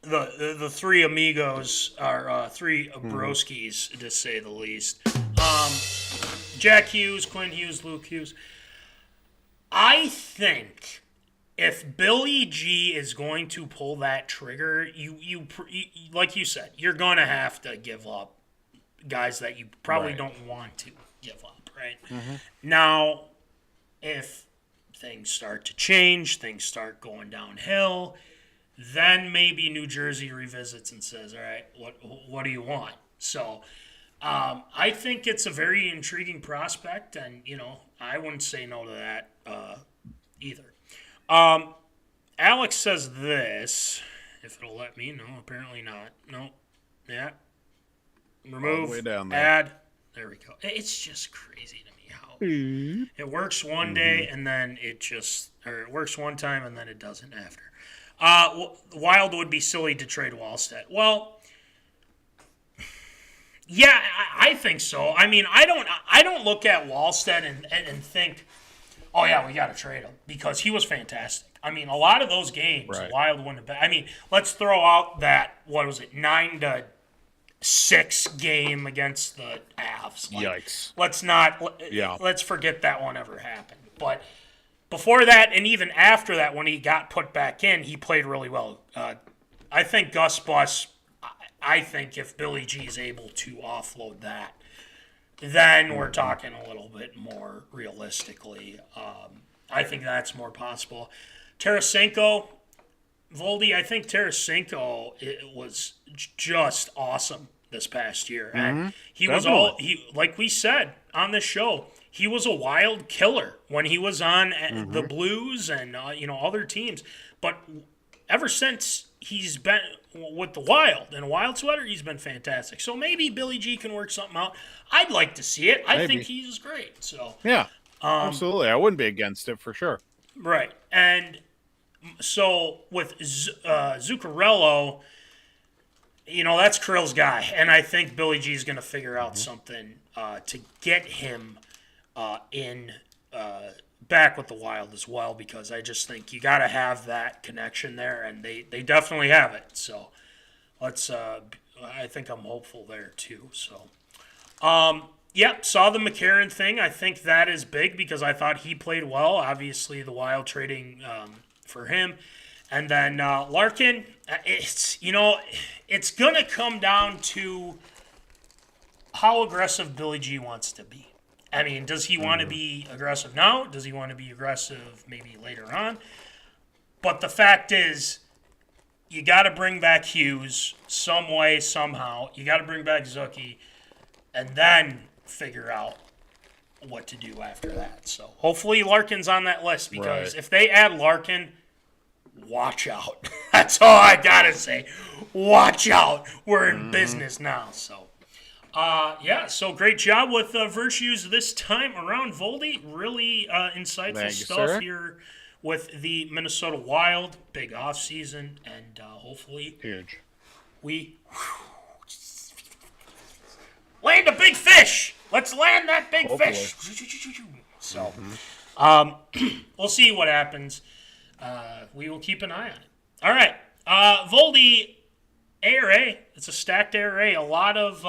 The three amigos are three broskies, to say the least. Jack Hughes, Quinn Hughes, Luke Hughes. I think if Billy G is going to pull that trigger, you like you said, you're going to have to give up guys that you probably don't want to give up, right? Now, if things start to change, things start going downhill, then maybe New Jersey revisits and says, all right, what do you want? So I think it's a very intriguing prospect, and, I wouldn't say no to that either. Alex says this, if it'll let me. No, apparently not. No. Yeah. Remove. All the way down there. Add. There we go. It's just crazy to me how it works one day and then it works one time and then it doesn't after. Wild would be silly to trade Wallstedt. Well, yeah, I think so. I mean, I don't look at Wallstedt and think, oh yeah, we got to trade him, because he was fantastic. I mean, a lot of those games, Wild wouldn't have been. I mean, let's throw out that 9-6 game against the Avs. Yikes! Let's forget that one ever happened. But before that, and even after that, when he got put back in, he played really well. I think Gus Bus. I think if Billy G is able to offload that, then we're talking a little bit more realistically. I think that's more possible. Tarasenko, Voldy, I think Tarasenko was just awesome this past year. And he was like we said on the show, he was a Wild killer when he was on the Blues and other teams. But ever since he's been with the Wild in a Wild sweater, he's been fantastic. So maybe Billy G can work something out. I'd like to see it. I think he's great. So yeah, absolutely. I wouldn't be against it for sure. Right. And so with Zuccarello, that's Krill's guy. And I think Billy G is going to figure out something to get him in back with the Wild as well, because I just think you got to have that connection there, and they definitely have it. So let's I think I'm hopeful there too. So saw the McCarron thing. I think that is big because I thought he played well. Obviously the Wild trading for him. And then Larkin, it's going to come down to how aggressive Billy G wants to be. I mean, does he want to be aggressive now? Does he want to be aggressive maybe later on? But the fact is, you got to bring back Hughes some way, somehow. You got to bring back Zucky, and then figure out what to do after that. So hopefully Larkin's on that list, because if they add Larkin, watch out. That's all I got to say. Watch out. We're in business now, so. So great job with Virtues this time around, Voldy. Really insightful stuff here with the Minnesota Wild. Big offseason, and hopefully we land a big fish. Let's land that big fish. So we'll see what happens. We will keep an eye on it. All right. Voldy, ARA. It's a stacked ARA. A lot of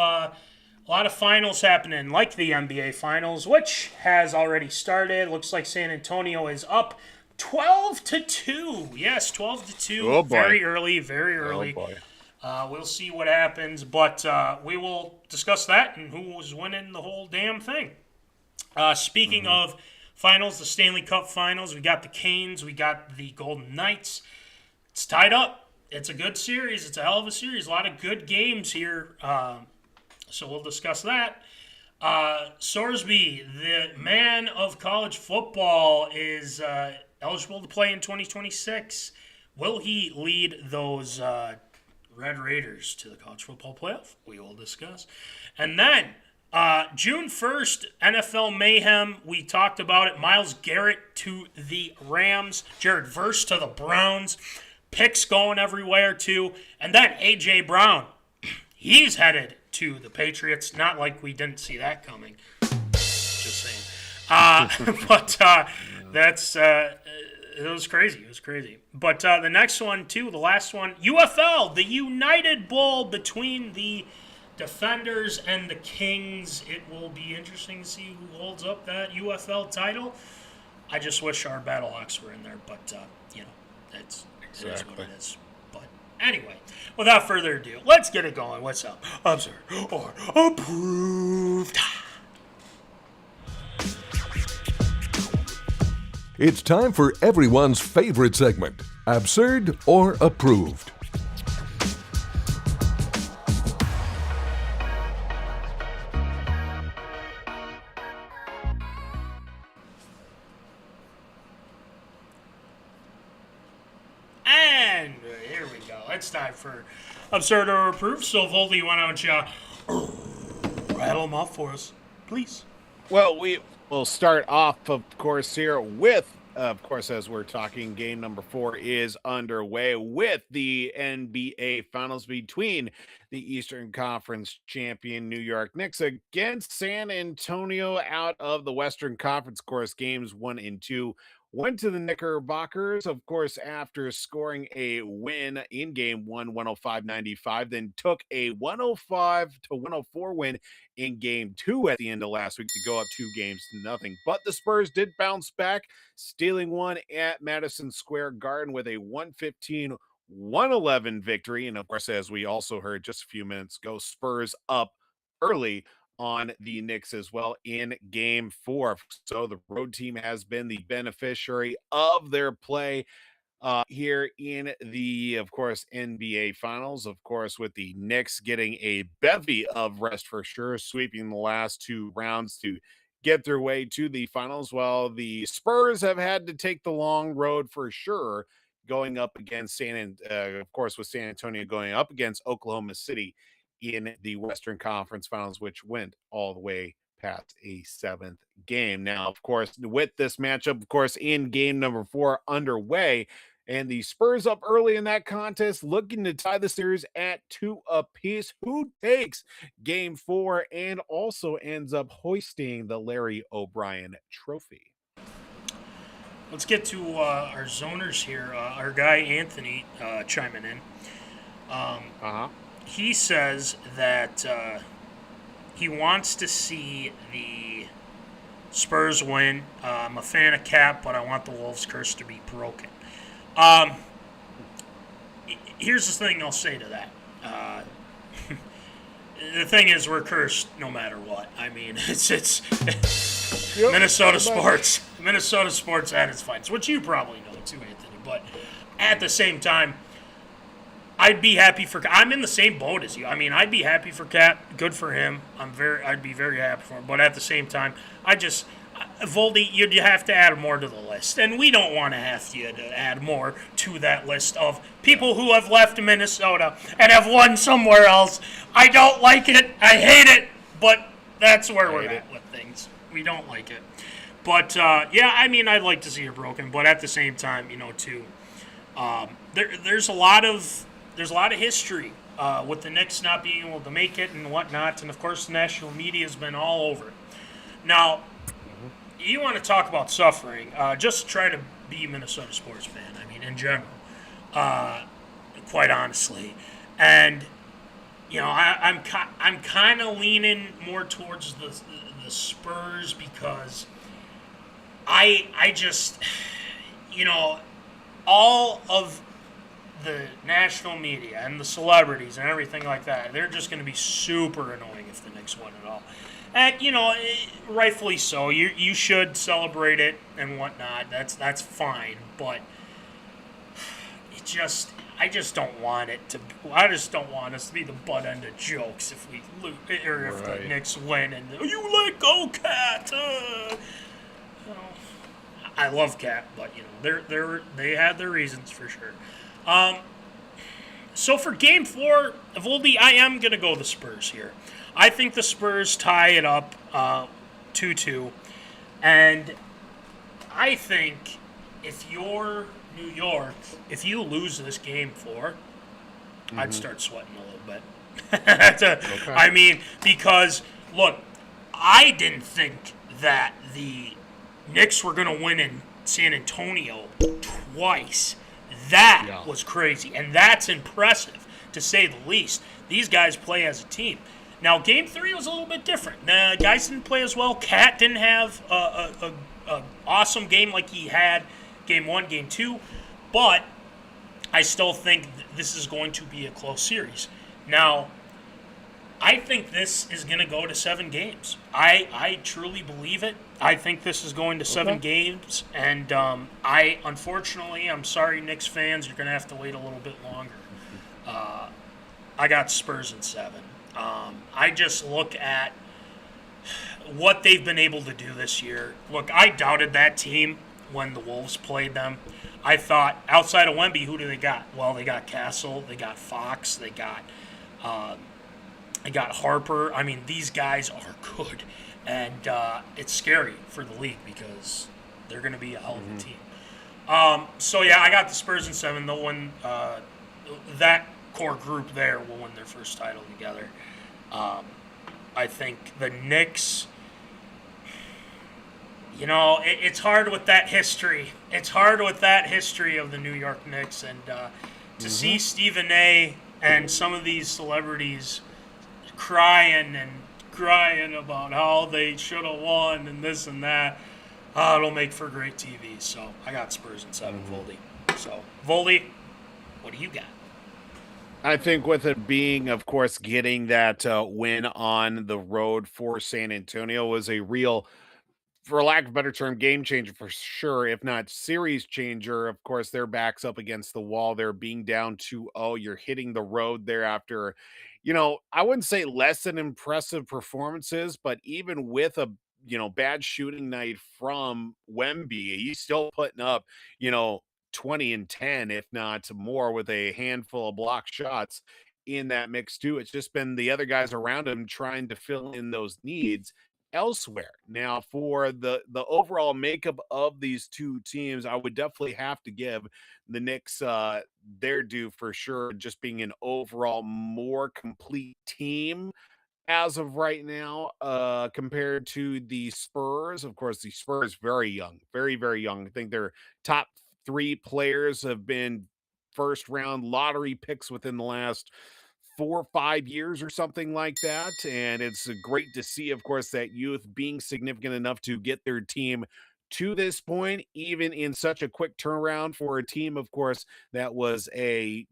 finals happening, like the NBA Finals, which has already started. Looks like San Antonio is up 12-2. Yes, 12-2. Oh, boy. Very early. Oh, boy. We'll see what happens, but we will discuss that and who's winning the whole damn thing. Speaking of finals, the Stanley Cup Finals, we got the Canes, we got the Golden Knights. It's tied up. It's a good series. It's a hell of a series. A lot of good games here. So we'll discuss that. Sorsby, the man of college football, is eligible to play in 2026. Will he lead those Red Raiders to the college football playoff? We will discuss. And then June 1st, NFL Mayhem. We talked about it. Mylesgarrett to the Rams. Jared Verse to the Browns. Picks going everywhere too. And then ajbrown. He's headed to the Patriots. Not like we didn't see that coming. Just saying. But that's it was crazy. It was crazy. But the next one too, the last one, UFL, the United Bowl between the Defenders and the Kings. It will be interesting to see who holds up that UFL title. I just wish our Battlehawks were in there, but it is what it is. But anyway, without further ado, let's get it going. What's up? Absurd or approved? It's time for everyone's favorite segment, Absurd or Approved. And here we go. It's time for Absurd or Approved. So, Voldy, why don't you rattle them off for us, please? Well, we will start off, of course, here with, of course, as we're talking, game number 4 is underway with the NBA Finals between the Eastern Conference champion New York Knicks against San Antonio out of the Western Conference. Of course, games 1 and 2 went to the Knickerbockers, of course, after scoring a win in game 1, 105-95, then took a 105-104 win in game 2 at the end of last week to go up 2-0. But the Spurs did bounce back, stealing one at Madison Square Garden with a 115-111 victory. And of course, as we also heard just a few minutes ago, Spurs up early on the Knicks as well in game 4. So the road team has been the beneficiary of their play here in the, of course, NBA Finals, of course, with the Knicks getting a bevy of rest for sure, sweeping the last 2 rounds to get their way to the finals, while the Spurs have had to take the long road for sure, going up against of course, with San Antonio going up against Oklahoma City in the Western Conference Finals, which went all the way past a 7th game. Now, of course, with this matchup, of course, in game number 4 underway, and the Spurs up early in that contest, looking to tie the series at 2 apiece. Who takes game 4 and also ends up hoisting the Larry O'Brien Trophy? Let's get to our zoners here. Our guy Anthony chiming in. He says that he wants to see the Spurs win. I'm a fan of Cap, but I want the Wolves' curse to be broken. Here's the thing I'll say to that. The thing is, we're cursed no matter what. I mean, it's yep, Minnesota sports. Minnesota sports at its finest, which you probably know too, Anthony. But at the same time, I'd be happy for. I'm in the same boat as you. I mean, I'd be happy for Cap. Good for him. I'd be very happy for him. But at the same time, Voldy, you'd have to add more to the list, and we don't want to have you to add more to that list of people who have left Minnesota and have won somewhere else. I don't like it. I hate it. But that's where we're at with things. We don't like it. But yeah, I mean, I'd like to see it broken. But at the same time, too, there's a lot of history with the Knicks not being able to make it and whatnot, and of course the national media has been all over it. Now, you want to talk about suffering, just try to be a Minnesota sports fan, I mean, in general, quite honestly. And, I'm kind of leaning more towards the Spurs because I just, all of the national media and the celebrities and everything like that, they're just going to be super annoying if the Knicks win at all. And, rightfully so. You should celebrate it and whatnot. That's fine. But I just don't want it to. I just don't want us to be the butt end of jokes if we lose or if the Knicks win and you let go, Cat. I love Cat, but they had their reasons for sure. So for game 4, Voldy, I am gonna go the Spurs here. I think the Spurs tie it up 2-2. And I think if you're New York, if you lose this game 4, I'd start sweating a little bit. Okay. I mean, because, look, I didn't think that the Knicks were going to win in San Antonio twice. That was crazy, and that's impressive, to say the least. These guys play as a team. Now, Game 3 was a little bit different. The guys didn't play as well. Cat didn't have a awesome game like he had Game 1, Game 2, but I still think this is going to be a close series. Now, I think this is going to go to 7 games. I truly believe it. I think this is going to 7 games, and unfortunately, I'm sorry, Knicks fans, you're going to have to wait a little bit longer. I got Spurs in 7. I just look at what they've been able to do this year. Look, I doubted that team when the Wolves played them. I thought, outside of Wemby, who do they got? Well, they got Castle, they got Fox, they got Harper. I mean, these guys are good. And it's scary for the league because they're going to be a hell of a team. So, yeah, I got the Spurs in 7. They'll win. That core group there will win their first title together. I think the Knicks, you know, it's hard with that history. It's hard with that history of the New York Knicks. And to see Stephen A. and some of these celebrities crying about how they should have won and this and that, it'll make for great TV. So I got Spurs in 7, Voldy. So, Voldy, what do you got? I think with it being, of course, getting that win on the road for San Antonio was a real, for lack of a better term, game changer for sure, if not series changer. Of course, their back's up against the wall. They're being down 2-0. You're hitting the road there after, I wouldn't say less than impressive performances, but even with a, bad shooting night from Wemby, he's still putting up, 20 and 10, if not more, with a handful of block shots in that mix too. It's just been the other guys around him trying to fill in those needs elsewhere. Now, for the overall makeup of these two teams, I would definitely have to give the Knicks their due for sure, just being an overall more complete team as of right now, compared to the Spurs. Of course, the Spurs very young, very, very young. I think their top 3 players have been first round lottery picks within the last 4 or 5 years or something like that. And it's great to see, of course, that youth being significant enough to get their team to this point, even in such a quick turnaround for a team, of course, that was a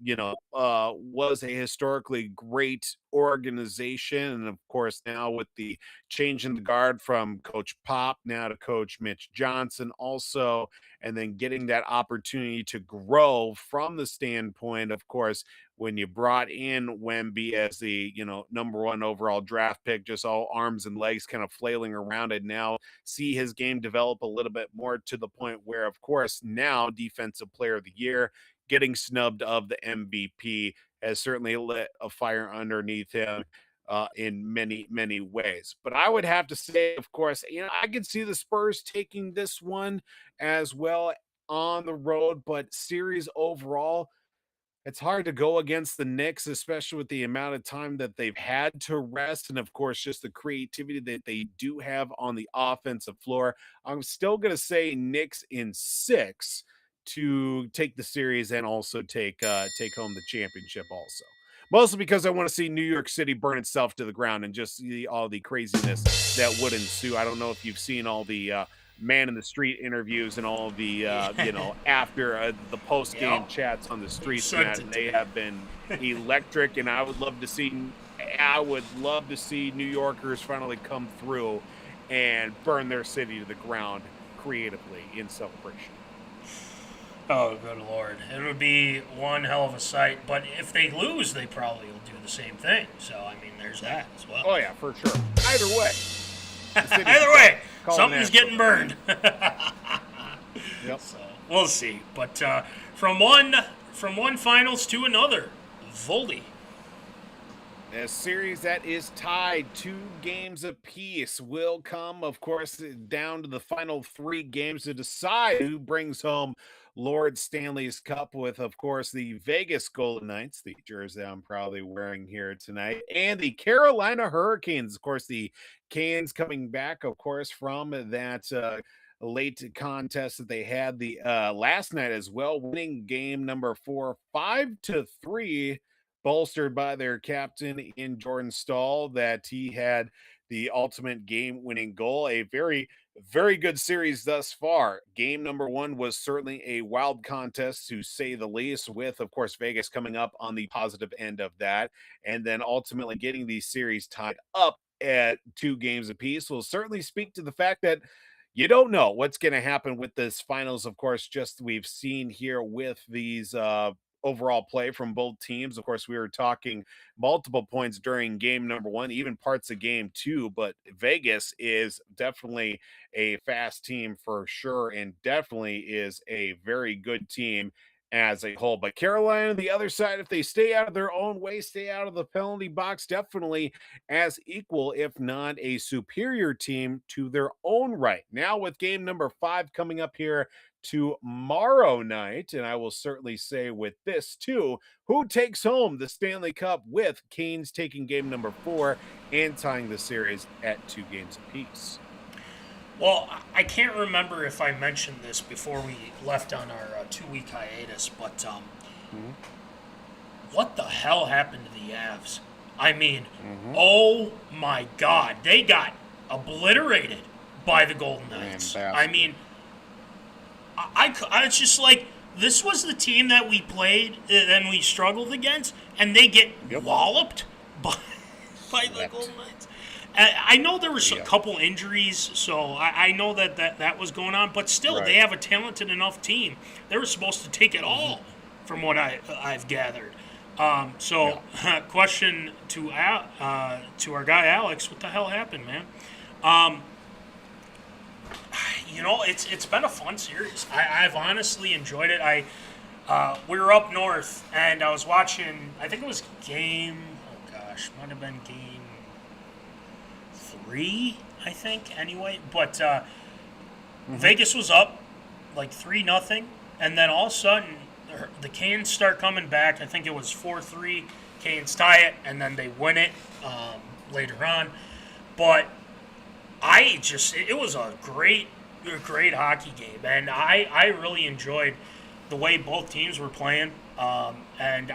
historically great organization. And of course, now with the change in the guard from Coach Pop now to Coach Mitch Johnson also, and then getting that opportunity to grow from the standpoint, of course, when you brought in Wemby as the, number 1 overall draft pick, just all arms and legs kind of flailing around it. Now see his game develop a little bit more to the point where, of course, now Defensive Player of the Year, getting snubbed of the MVP, has certainly lit a fire underneath him in many, many ways. But I would have to say, of course, I could see the Spurs taking this one as well on the road, but series overall, it's hard to go against the Knicks, especially with the amount of time that they've had to rest. And of course, just the creativity that they do have on the offensive floor. I'm still going to say Knicks in 6 to take the series and also take home the championship also. Mostly because I want to see New York City burn itself to the ground and just see all the craziness that would ensue. I don't know if you've seen all the man in the street interviews and all the after the post-game chats on the streets, Matt, and they have been electric. And I would love to see New Yorkers finally come through and burn their city to the ground creatively in celebration. Oh, good Lord. It would be one hell of a sight. But if they lose, they probably will do the same thing. So, I mean, there's that as well. Oh, yeah, for sure. Either way. Either way, something's getting burned. Yep. So, we'll see. But from one finals to another, Voldy. A series that is tied 2 games apiece will come, of course, down to the final 3 games to decide who brings home Lord Stanley's Cup with, of course, the Vegas Golden Knights, the jersey I'm proudly wearing here tonight, and the Carolina Hurricanes. Of course, the Canes coming back, of course, from that late contest that they had the last night as well, winning game number 4, 5-3, bolstered by their captain in Jordan Stahl, that he had the ultimate game-winning goal. A very, very good series thus far. Game number 1 was certainly a wild contest, to say the least, with, of course, Vegas coming up on the positive end of that, and then ultimately getting these series tied up at 2 games apiece will certainly speak to the fact that you don't know what's going to happen with this finals. Of course, just we've seen here with these overall play from both teams. Of course, we were talking multiple points during game number 1, even parts of game 2, but Vegas is definitely a fast team for sure, and definitely is a very good team as a whole. But Carolina, the other side, if they stay out of their own way, stay out of the penalty box, definitely as equal, if not a superior team to their own right. Now, with game number 5 coming up here tomorrow night, and I will certainly say with this too, who takes home the Stanley Cup, with Canes taking game number 4 and tying the series at 2 games apiece. Well, I can't remember if I mentioned this before we left on our 2-week hiatus, but what the hell happened to the Avs? I mean, oh my God, they got obliterated by the Golden Knights. I mean, I was just like, this was the team that we played and we struggled against, and they get walloped by the Golden Knights. I know there was a couple injuries, so I know that was going on, but still, they have a talented enough team. They were supposed to take it all, from what I've gathered. Question to our guy Alex, what the hell happened, man? It's been a fun series. I've honestly enjoyed it. We were up north, and I was watching, I think it was might have been game 3, I think, anyway. But Vegas was up like 3-0, and then all of a sudden the Canes start coming back. I think it was 4-3. Canes tie it, and then they win it later on. But it was a great hockey game, and I really enjoyed the way both teams were playing. And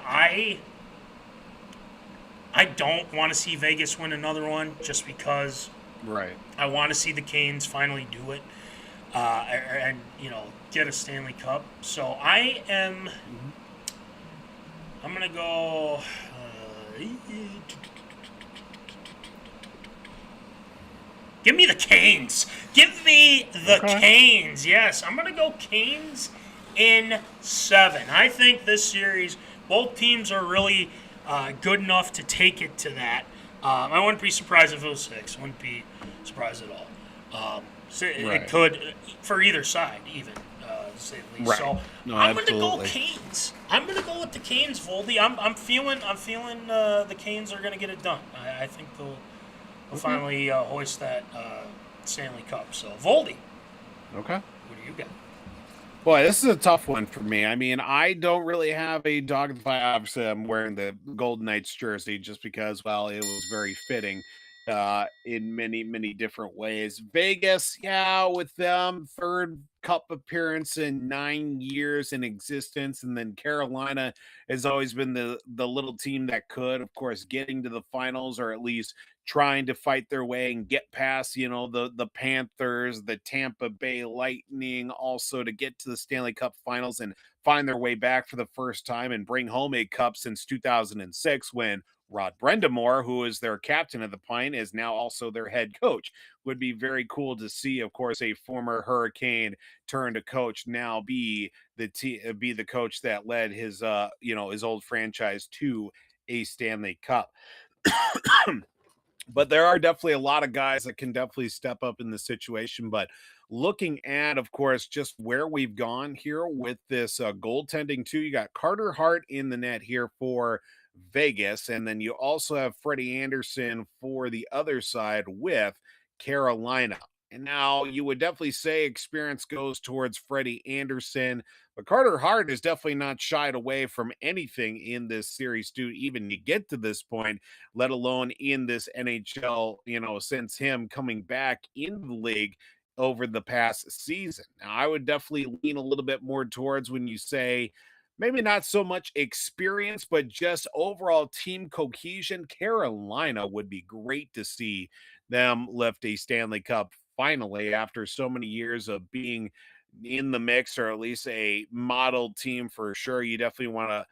I don't want to see Vegas win another one, just because I want to see the Canes finally do it and get a Stanley Cup. So I'm going to go give me the Canes. Give me the Canes. Yes, I'm going to go Canes in 7. I think this series, both teams are really good enough to take it to that. I wouldn't be surprised if it was 6. I wouldn't be surprised at all. It could, for either side, even, to say the least. So I'm going to go Canes. I'm going to go with the Canes, Voldy. I'm feeling the Canes are going to get it done. I think they'll finally hoist that Stanley Cup. So, Voldy. Okay. What do you got? Boy, this is a tough one for me. I mean, I don't really have a dog in the fight. Obviously, I'm wearing the Golden Knights jersey just because, well, it was very fitting in many, many different ways. Vegas, with them, 3rd Cup appearance in 9 years in existence. And then Carolina has always been the little team that could, of course, getting to the finals, or at least trying to fight their way and get past, the Panthers, the Tampa Bay Lightning, also to get to the Stanley Cup finals and find their way back for the first time and bring home a cup since 2006, when Rod Brendamore, who is their captain of the Pine, is now also their head coach. Would be very cool to see, of course, a former Hurricane turned to coach now be the coach that led his his old franchise to a Stanley Cup. But there are definitely a lot of guys that can definitely step up in the situation. But looking at, of course, just where we've gone here with this goaltending too, you got Carter Hart in the net here for Vegas, and then you also have Freddie Anderson for the other side with Carolina. And now you would definitely say experience goes towards Freddie Anderson, but Carter Hart is definitely not shied away from anything in this series to even get to this point, let alone in this NHL, since him coming back in the league over the past season. Now, I would definitely lean a little bit more towards when you say maybe not so much experience, but just overall team cohesion. Carolina would be great to see them lift a Stanley Cup finally after so many years of being in the mix, or at least a model team for sure. You definitely want to,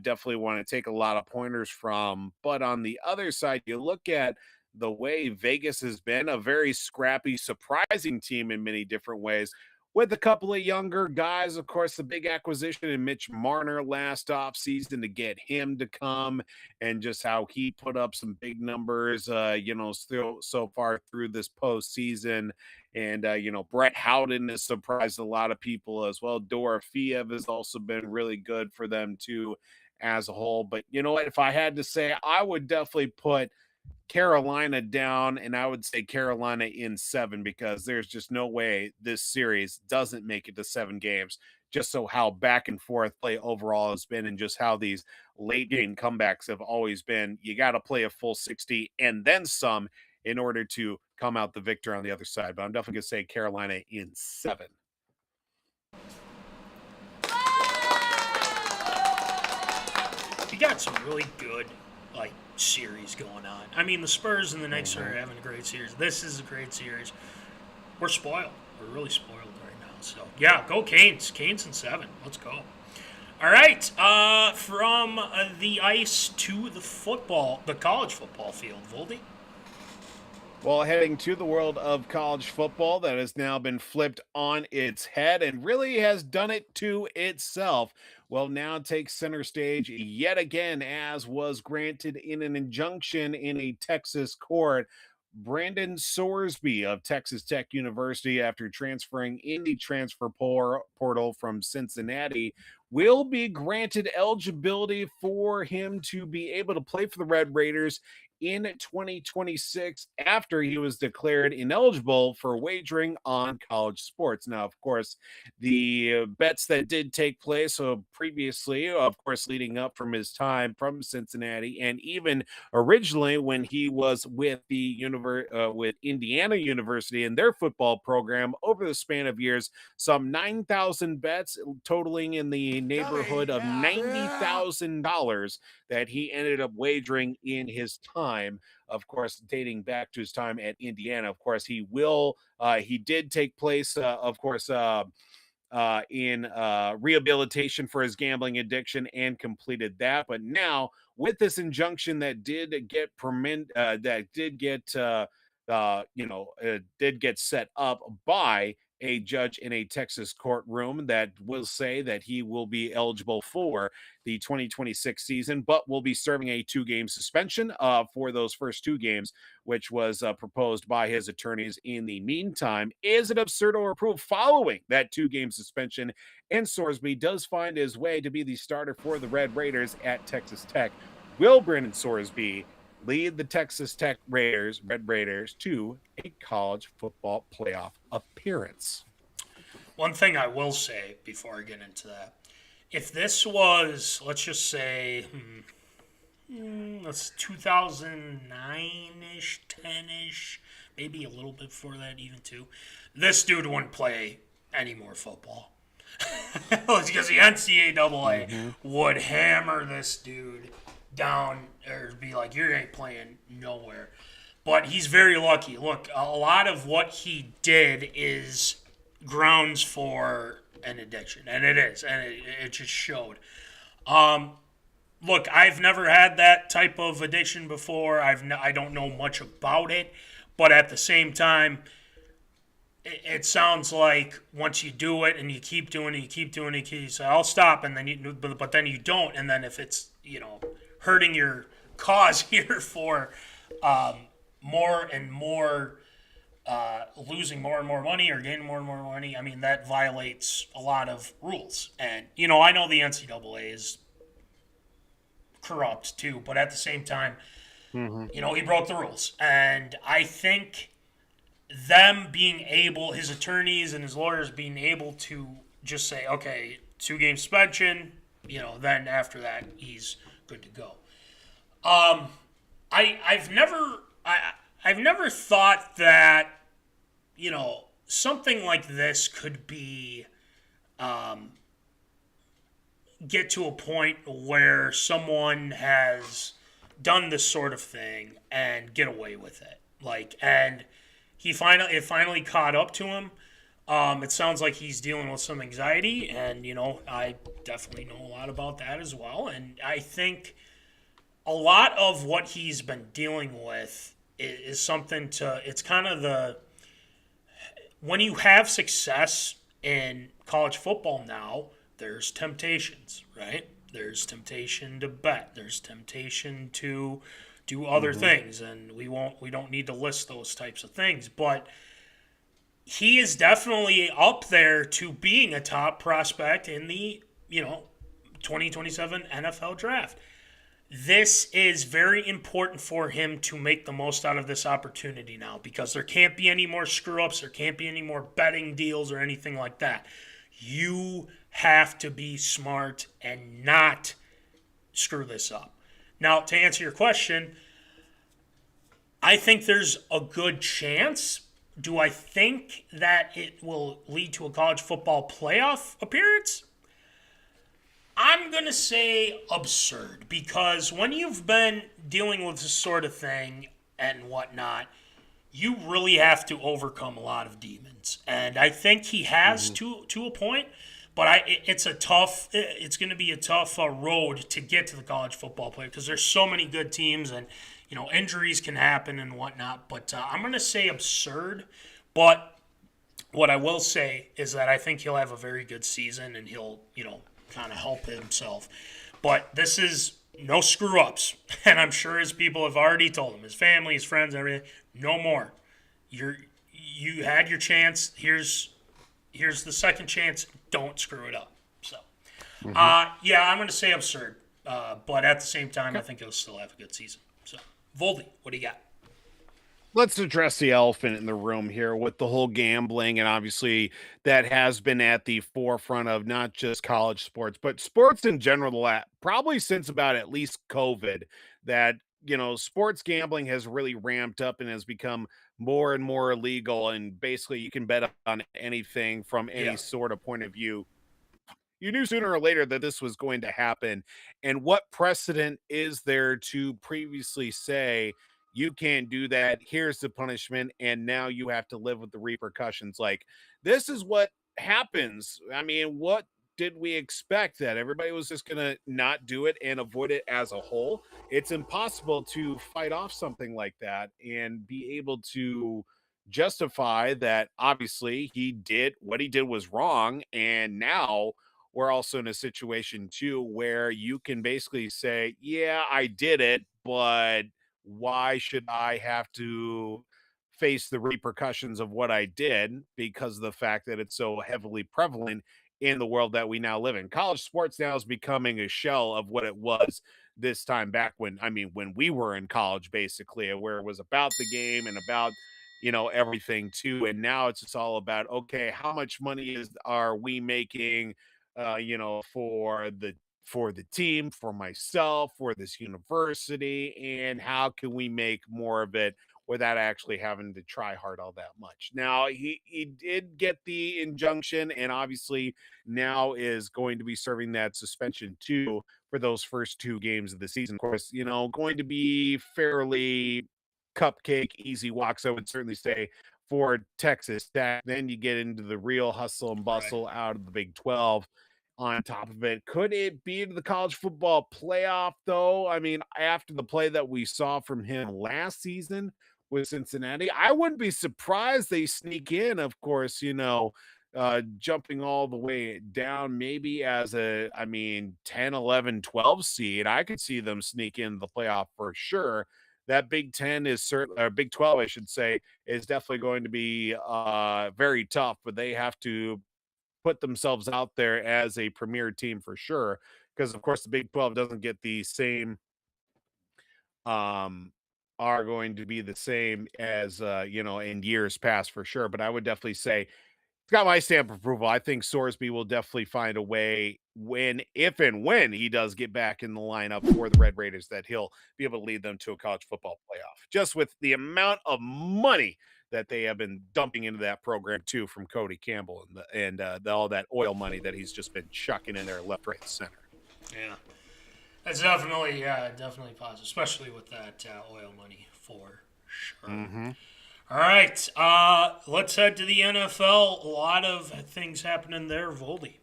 definitely want to take a lot of pointers from. But on the other side, you look at the way Vegas has been a very scrappy, surprising team in many different ways, with a couple of younger guys. Of course, the big acquisition in Mitch Marner last offseason to get him to come, and just how he put up some big numbers, still so far through this postseason. And, Brett Howden has surprised a lot of people as well. Dorofeev has also been really good for them too as a whole. But you know what? If I had to say, I would definitely put Carolina down, and I would say Carolina in 7, because there's just no way this series doesn't make it to 7 games. Just so how back and forth play overall has been, and just how these late game comebacks have always been. You got to play a full 60 and then some in order to come out the victor on the other side. But I'm definitely going to say Carolina in 7. You got some really good series going on. I mean, the Spurs and the Knicks are having a great series. This is a great series. We're spoiled. We're really spoiled right now. So, yeah, go Canes. Canes in 7. Let's go. All right. From the ice to the college football field. Voldy? Well, heading to the world of college football that has now been flipped on its head and really has done it to itself, will now take center stage yet again, as was granted in an injunction in a Texas court. Brandon Sorsby of Texas Tech University, after transferring in the transfer portal from Cincinnati, will be granted eligibility for him to be able to play for the Red Raiders in 2026 after he was declared ineligible for wagering on college sports. Now, of course, the bets that did take place previously, of course, leading up from his time from Cincinnati, and even originally when he was with with Indiana University and their football program, over the span of years, some 9,000 bets totaling in the neighborhood of $90,000 that he ended up wagering in his time, of course, dating back to his time at Indiana. Of course, he did take place, in rehabilitation for his gambling addiction, and completed that. But now, with this injunction that did get set up by a judge in a Texas courtroom, that will say that he will be eligible for the 2026 season, but will be serving a 2-game suspension for those first 2 games, which was proposed by his attorneys in the meantime, is an absurdo approved following that 2-game suspension, and Sorsby does find his way to be the starter for the Red Raiders at Texas Tech. Will Brandon Sorsby lead the Texas Tech Red Raiders to a college football playoff appearance? One thing I will say before I get into that, if this was, let's just say, that's 2009-ish, 10-ish, maybe a little bit before that even too, this dude wouldn't play any more football. Because the NCAA would hammer this dude down, or be like, you ain't playing nowhere. But he's very lucky. Look, a lot of what he did is grounds for an addiction, and it is, and it just showed. Look, I've never had that type of addiction before. I don't know much about it, but at the same time, it sounds like once you do it and you keep doing it, you say, I'll stop, and then but then you don't, and then if it's hurting your cause here for more and more, losing more and more money or gaining more and more money, I mean, that violates a lot of rules. And, I know the NCAA is corrupt too, but at the same time, he broke the rules. And I think them being able, his attorneys and his lawyers being able to just say, okay, 2-game suspension, then after that, he's good to go. I've never thought that, something like this could be get to a point where someone has done this sort of thing and get away with it. And it finally caught up to him. It sounds like he's dealing with some anxiety, and I definitely know a lot about that as well. And I think a lot of what he's been dealing with is something it's kind of when you have success in college football now, there's temptations, right? There's temptation to bet. There's temptation to do other things, and we don't need to list those types of things. But he is definitely up there to being a top prospect in the 2027 NFL draft. This is very important for him to make the most out of this opportunity now, because there can't be any more screw-ups. There can't be any more betting deals or anything like that. You have to be smart and not screw this up. Now, to answer your question, I think there's a good chance. Do I think that it will lead to a college football playoff appearance? I'm going to say absurd, because when you've been dealing with this sort of thing and whatnot, you really have to overcome a lot of demons. And I think he has to a point, but it's going to be a tough road to get to the college football player, because there's so many good teams, and injuries can happen and whatnot. But I'm going to say absurd. But what I will say is that I think he'll have a very good season, and he'll kind of help himself. But this is no screw-ups, and I'm sure his people have already told him, his family, his friends, everything, no more. You had your chance. Here's the second chance. Don't screw it up. So, yeah, I'm going to say absurd. But at the same time, I think he'll still have a good season. So, Voldy, what do you got? Let's address the elephant in the room here with the whole gambling. And obviously that has been at the forefront of not just college sports, but sports in general, probably since about at least COVID, that, sports gambling has really ramped up and has become more and more illegal. And basically you can bet on anything from any sort of point of view. You knew sooner or later that this was going to happen. And what precedent is there to previously say, you can't do that, here's the punishment, and now you have to live with the repercussions? Like, this is what happens. I mean, what did we expect? That everybody was just going to not do it and avoid it as a whole? It's impossible to fight off something like that and be able to justify that obviously what he did was wrong, and now we're also in a situation too where you can basically say, yeah, I did it, but why should I have to face the repercussions of what I did, because of the fact that it's so heavily prevalent in the world that we now live in? College sports now is becoming a shell of what it was this time back when we were in college, basically, where it was about the game and about everything too. And now it's just all about, okay, how much money are we making for the team, for myself, for this university, and how can we make more of it without actually having to try hard all that much? Now, he did get the injunction, and obviously now is going to be serving that suspension too for those first 2 games of the season. Of course, going to be fairly cupcake, easy walks, I would certainly say, for Texas Tech. Then you get into the real hustle and bustle out of the Big 12 on top of it. Could it be to the college football playoff, though? I mean, after the play that we saw from him last season with Cincinnati, I wouldn't be surprised they sneak in, of course, jumping all the way down maybe as 10, 11, 12 seed. I could see them sneak in the playoff for sure. That Big 10 is certainly, or Big 12, I should say, is definitely going to be very tough, but they have to put themselves out there as a premier team for sure, because of course the Big 12 doesn't get the same are going to be the same as in years past for sure. But I would definitely say it's got my stamp of approval. I think Sorsby will definitely find a way, if and when he does get back in the lineup for the Red Raiders, that he'll be able to lead them to a college football playoff. Just with the amount of money that they have been dumping into that program too from Cody Campbell and all that oil money that he's just been chucking in there left, right, center. Yeah. That's definitely positive, especially with that oil money for sure. Mm-hmm. All right, let's head to the NFL. A lot of things happening there, Voldy.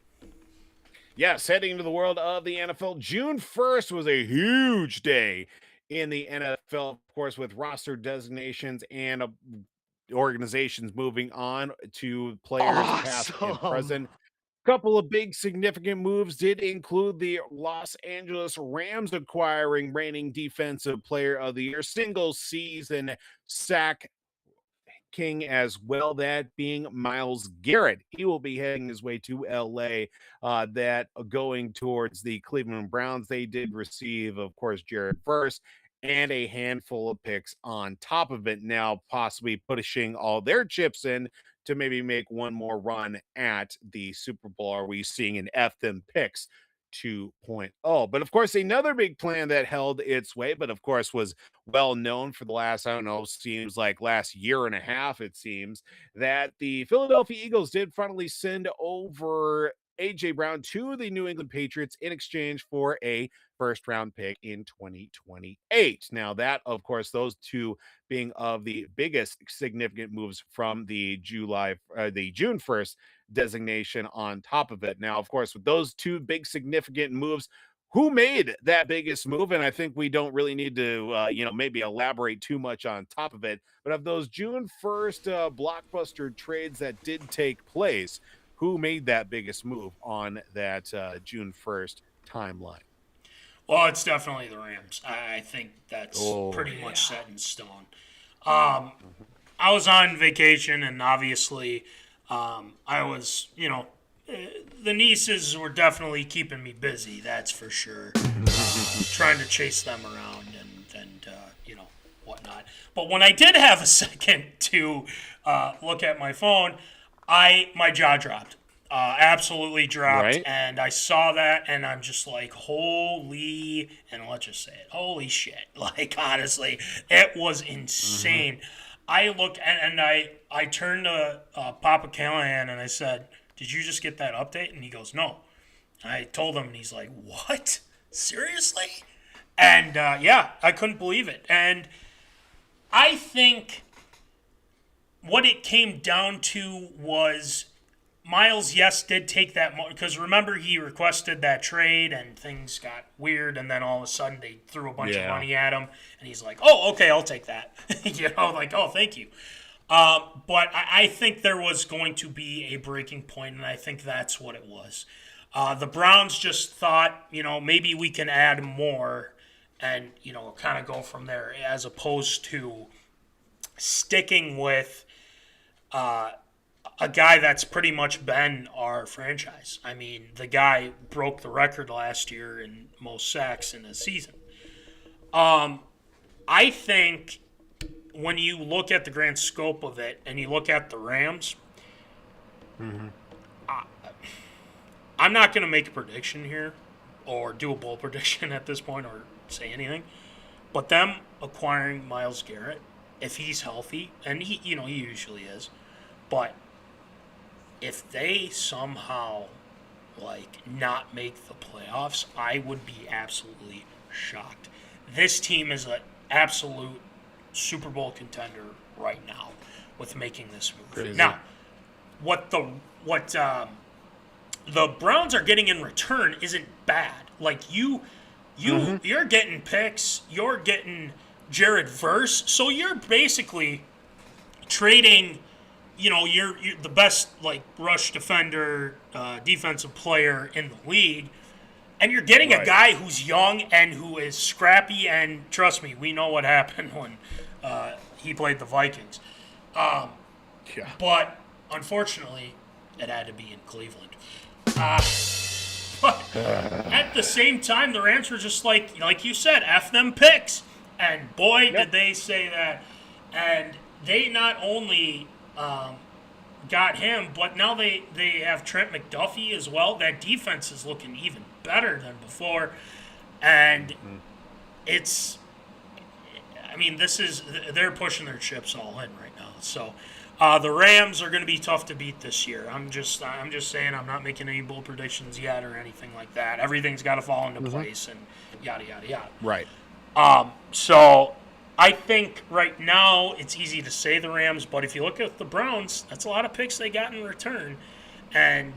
Yes, heading into the world of the NFL, June 1st was a huge day in the NFL, of course, with roster designations and organizations moving on to players past and present. Couple of big significant moves did include the Los Angeles Rams acquiring reigning defensive player of the year, single season sack king as well, that being Mylesgarrett. He will be heading his way to LA. That going towards the Cleveland Browns. They did receive, of course, Jared Verse and a handful of picks on top of it, now possibly pushing all their chips in to maybe make one more run at the Super Bowl. Are we seeing an F them picks 2.0? But of course, another big plan that held its way, but of course was well known for the last, I don't know, seems like last year and a half, it seems, that the Philadelphia Eagles did finally send over AJ Brown to the New England Patriots in exchange for a first round pick in 2028. Now, that, of course, those two being of the biggest significant moves from the June 1st designation on top of it. Now, of course, with those two big significant moves, who made that biggest move? And I think we don't really need to, maybe elaborate too much on top of it. But of those June 1st blockbuster trades that did take place, who made that biggest move on that June 1st timeline? Well, it's definitely the Rams. I think that's pretty much set in stone. I was on vacation, and obviously I was, the nieces were definitely keeping me busy, that's for sure. Trying to chase them around and whatnot. But when I did have a second to look at my phone, my jaw dropped. Absolutely dropped. Right. And I saw that, and I'm just like, holy, and let's just say it, holy shit. Like, honestly, it was insane. I looked, and I turned to Papa Callahan, and I said, did you just get that update? And he goes, no. I told him, and he's like, what? Seriously? And, I couldn't believe it. And I think what it came down to was Miles, yes, did take that because remember he requested that trade and things got weird, and then all of a sudden they threw a bunch of money at him, and he's like, "Oh, okay, I'll take that." Oh, thank you. But I think there was going to be a breaking point, and I think that's what it was. The Browns just thought, maybe we can add more, and kind of go from there, as opposed to sticking with a guy that's pretty much been our franchise. I mean, the guy broke the record last year in most sacks in a season. I think when you look at the grand scope of it and you look at the Rams, I'm not going to make a prediction here or do a bold prediction at this point or say anything, but them acquiring Mylesgarrett, if he's healthy, and he usually is, but if they somehow not make the playoffs, I would be absolutely shocked. This team is an absolute Super Bowl contender right now with making this move. Crazy. Now, what the Browns are getting in return isn't bad. You're getting picks, you're getting Jared Verse, so you're basically trading, you're the best rush defender, defensive player in the league, and you're getting a guy who's young and who is scrappy. And trust me, we know what happened when he played the Vikings. But unfortunately, it had to be in Cleveland. But at the same time, the Rams were just like you said, F them picks. And boy, did they say that. And they not only got him, but now they have Trent McDuffie as well. That defense is looking even better than before. And mean, they're pushing their chips all in right now. So the Rams are going to be tough to beat this year. I'm just saying, I'm not making any bold predictions yet or anything like that. Everything's got to fall into place and yada yada yada. Right. So I think right now it's easy to say the Rams, but if you look at the Browns, that's a lot of picks they got in return, and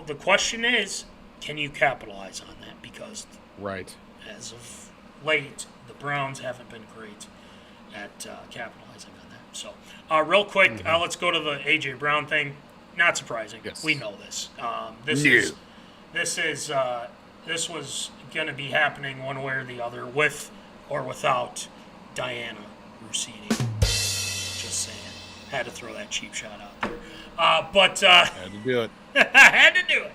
the question is, can you capitalize on that? Because as of late, the Browns haven't been great at capitalizing on that. So, real quick, let's go to the AJ Brown thing. Not surprising. Yes. We know this. This was going to be happening one way or the other, with or without Diana receding. Just saying. Had to throw that cheap shot out there. But Had to do it. had to do it.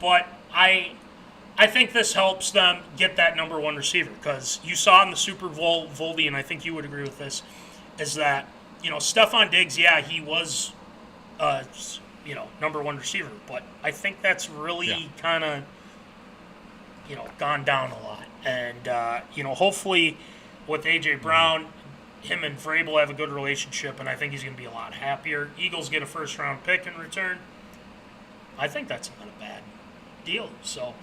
But I think this helps them get that number one receiver, because you saw in the Super Bowl, Voldy, and I think you would agree with this, is that, Stephon Diggs, yeah, he was, number one receiver, but I think that's really kind of, gone down a lot. And, hopefully with A.J. Brown, him and Vrabel have a good relationship, and I think he's going to be a lot happier. Eagles get a first-round pick in return. I think that's not a bad deal. So,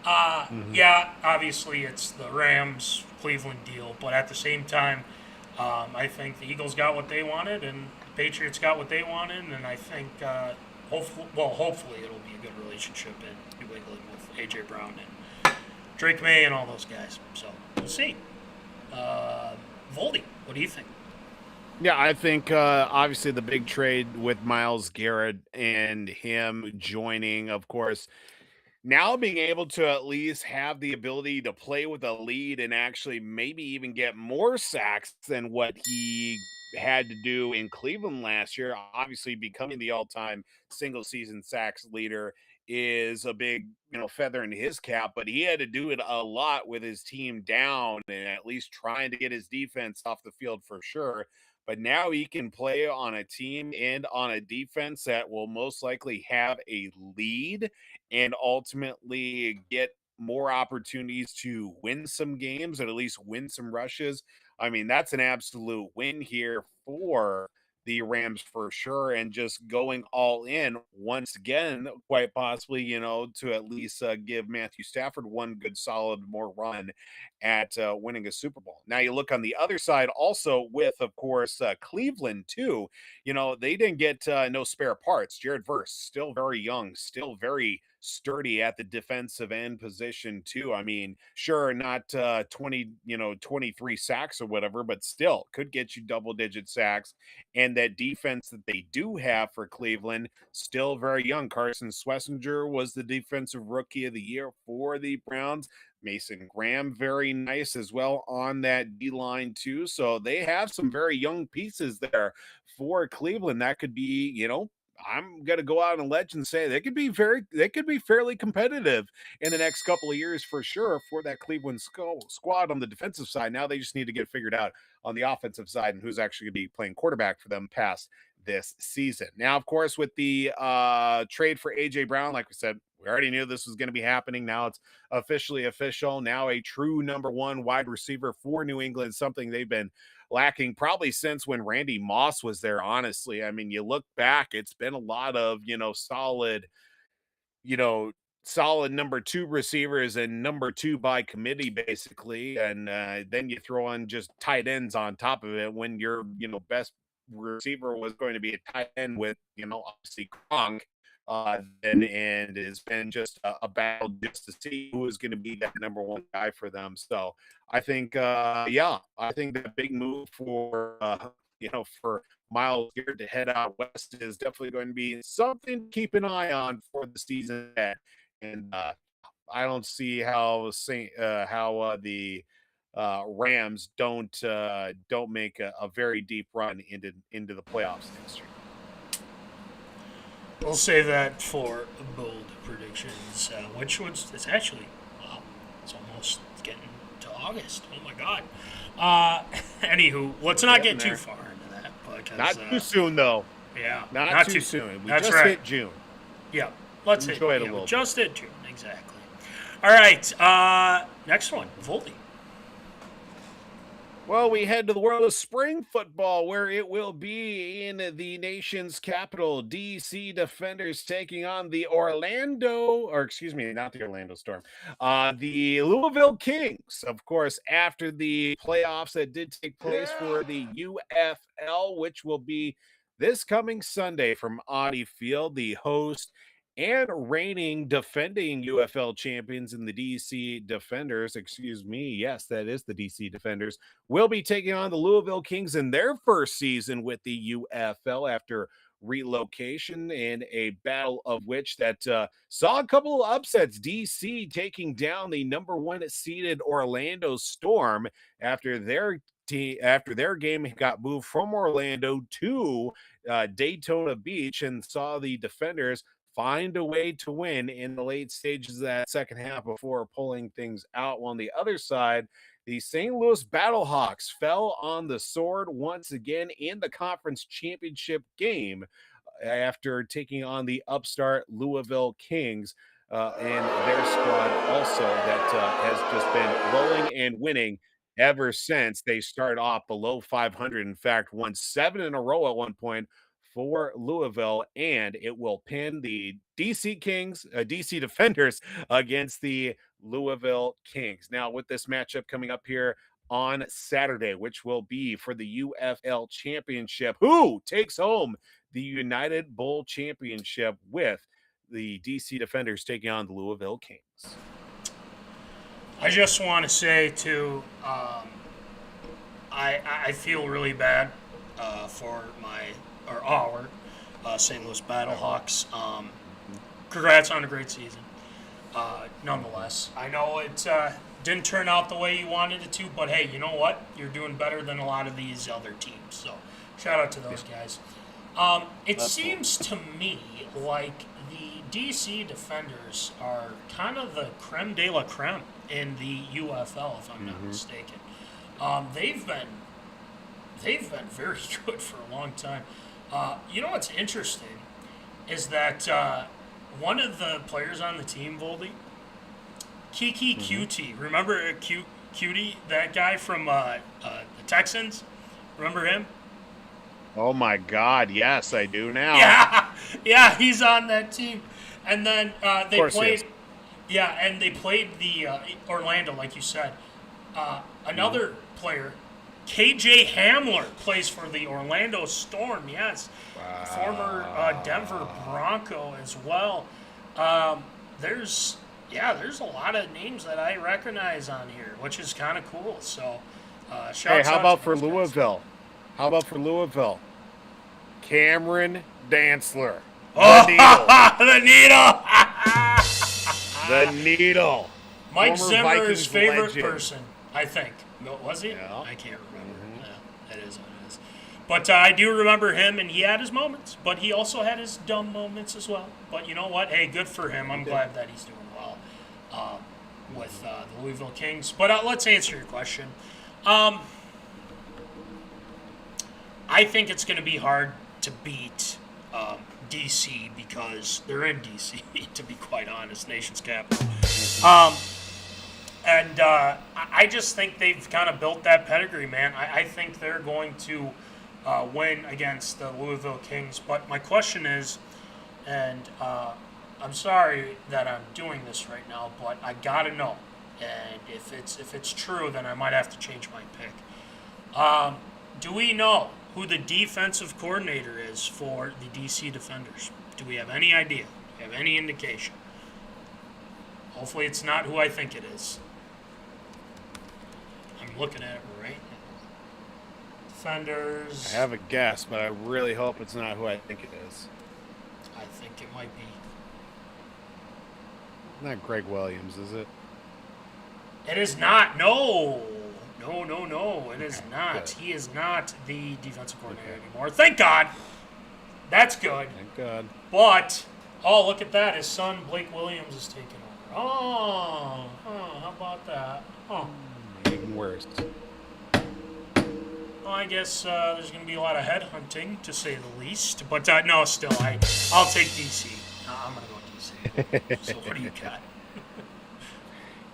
yeah, obviously it's the Rams-Cleveland deal, but at the same time, I think the Eagles got what they wanted, and the Patriots got what they wanted, and I think hopefully it'll be a good relationship in New England with A.J. Brown and Drake May and all those guys. So, we'll see. Voldy, what do you think? Yeah, I think obviously the big trade with mylesgarrett and him joining, of course, now being able to at least have the ability to play with a lead and actually maybe even get more sacks than what he had to do in Cleveland last year, obviously becoming the all-time single season sacks leader is a big, feather in his cap, but he had to do it a lot with his team down and at least trying to get his defense off the field for sure. But now he can play on a team and on a defense that will most likely have a lead and ultimately get more opportunities to win some games, or at least win some rushes. I mean, that's an absolute win here for the Rams for sure, and just going all in once again, quite possibly, to at least give Matthew Stafford one good solid more run at winning a Super Bowl. Now you look on the other side also with, of course, Cleveland too. They didn't get no spare parts. Jared Verse, still very young, still very sturdy at the defensive end position too. I mean, sure, not 23 sacks or whatever, but still could get you double digit sacks. And that defense that they do have for Cleveland, still very young. Carson Schlesinger was the defensive rookie of the year for the Browns. Mason Graham, very nice as well on that D-line too. So they have some very young pieces there for Cleveland. That could be, I'm going to go out on a ledge and say they could be fairly competitive in the next couple of years for sure for that Cleveland squad on the defensive side. Now they just need to get figured out on the offensive side and who's actually going to be playing quarterback for them past this season. Now, of course, with the trade for AJ Brown, like we said, we already knew this was going to be happening. Now it's officially official. Now a true number one wide receiver for New England, something they've been lacking probably since when Randy Moss was there, honestly. I mean, you look back, it's been a lot of, solid number two receivers and number two by committee, basically. And then you throw on just tight ends on top of it when your, best receiver was going to be a tight end with, obviously Gronk. And it's been just a battle just to see who is going to be that number one guy for them. So I think, I think that big move for, for mylesgarrett to head out west is definitely going to be something to keep an eye on for the season ahead. And I don't see how the Rams don't make a very deep run into the playoffs next year. We'll save that for bold predictions, which was, it's actually, it's almost getting to August. Oh my God. Anywho, let's not get too far into that. Because, not too soon, though. Yeah. Not too soon. We That's just right. hit June. Yeah. Let's enjoy it a little. Just hit June, exactly. All right. Next one, Voldy. Well, we head to the world of spring football, where it will be in the nation's capital. DC Defenders taking on the not the Orlando Storm, the Louisville Kings. Of course, after the playoffs that did take place for the UFL, which will be this coming Sunday from Audi Field, the host and reigning defending UFL champions in the DC Defenders. Excuse me. Yes, that is the DC Defenders. Will be taking on the Louisville Kings in their first season with the UFL after relocation, in a battle of which that saw a couple of upsets. DC taking down the number 1 seeded Orlando Storm after their game got moved from Orlando to Daytona Beach, and saw the Defenders find a way to win in the late stages of that second half before pulling things out. While on the other side, the St. Louis Battlehawks fell on the sword once again in the conference championship game after taking on the upstart Louisville Kings and their squad also that has just been rolling and winning ever since they started off below 500. In fact, won 7 in a row at one point for Louisville, and it will pin the DC Defenders against the Louisville Kings. Now, with this matchup coming up here on Saturday, which will be for the UFL Championship, who takes home the United Bowl Championship with the DC Defenders taking on the Louisville Kings? I just want to say, too, I feel really bad for our St. Louis Battlehawks. Congrats on a great season. Nonetheless, I know it didn't turn out the way you wanted it to, but hey, you know what? You're doing better than a lot of these other teams. So shout out to those guys. It seems to me like the DC Defenders are kind of the creme de la creme in the UFL, if I'm not mistaken. They've been very good for a long time. You know what's interesting is that one of the players on the team, Voldy, Kiki QT, remember Cutie, that guy from the Texans? Remember him? Oh my God, yes, I do now. Yeah, he's on that team. And then they played, and they played the Orlando, like you said. Another player, KJ Hamler, plays for the Orlando Storm. Yes, former Denver Bronco as well. There's a lot of names that I recognize on here, which is kind of cool. So, shouts out. How about for Louisville? How about for Louisville? Cameron Dantzler. The needle. The needle. Mike Former Zimmer's Vikings favorite legend. person, I think. Was he? Yeah. I can't remember. Yeah, that is what it is. But I do remember him, and he had his moments, but he also had his dumb moments as well. But you know what? Hey, good for him. I'm glad that he's doing well with the Louisville Kings. But let's answer your question. I think it's going to be hard to beat DC because they're in DC, to be quite honest, nation's capital. And I just think they've kind of built that pedigree, man. I think they're going to win against the Louisville Kings. But my question is, and I'm sorry that I'm doing this right now, but I got to know. And if it's true, then I might have to change my pick. Do we know who the defensive coordinator is for the DC Defenders? Do we have any idea? Do we have any indication? Hopefully it's not who I think it is. I'm looking at it right now. Defenders. I have a guess, but I really hope it's not who I think it is. I think it might be. Not Greg Williams, is it? It is not. No. It is not. Good. He is not the defensive coordinator anymore. Thank God. That's good. Thank God. But, look at that. His son, Blake Williams, is taking over. Oh, how about that? Oh. Even worse. Well, I guess there's going to be a lot of headhunting, to say the least. But, no, still, I'll take DC. I'm going to go DC. So what do you got?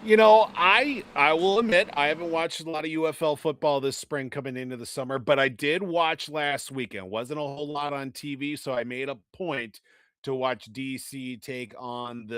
I will admit I haven't watched a lot of UFL football this spring coming into the summer, but I did watch last weekend. Wasn't a whole lot on TV, so I made a point to watch DC take on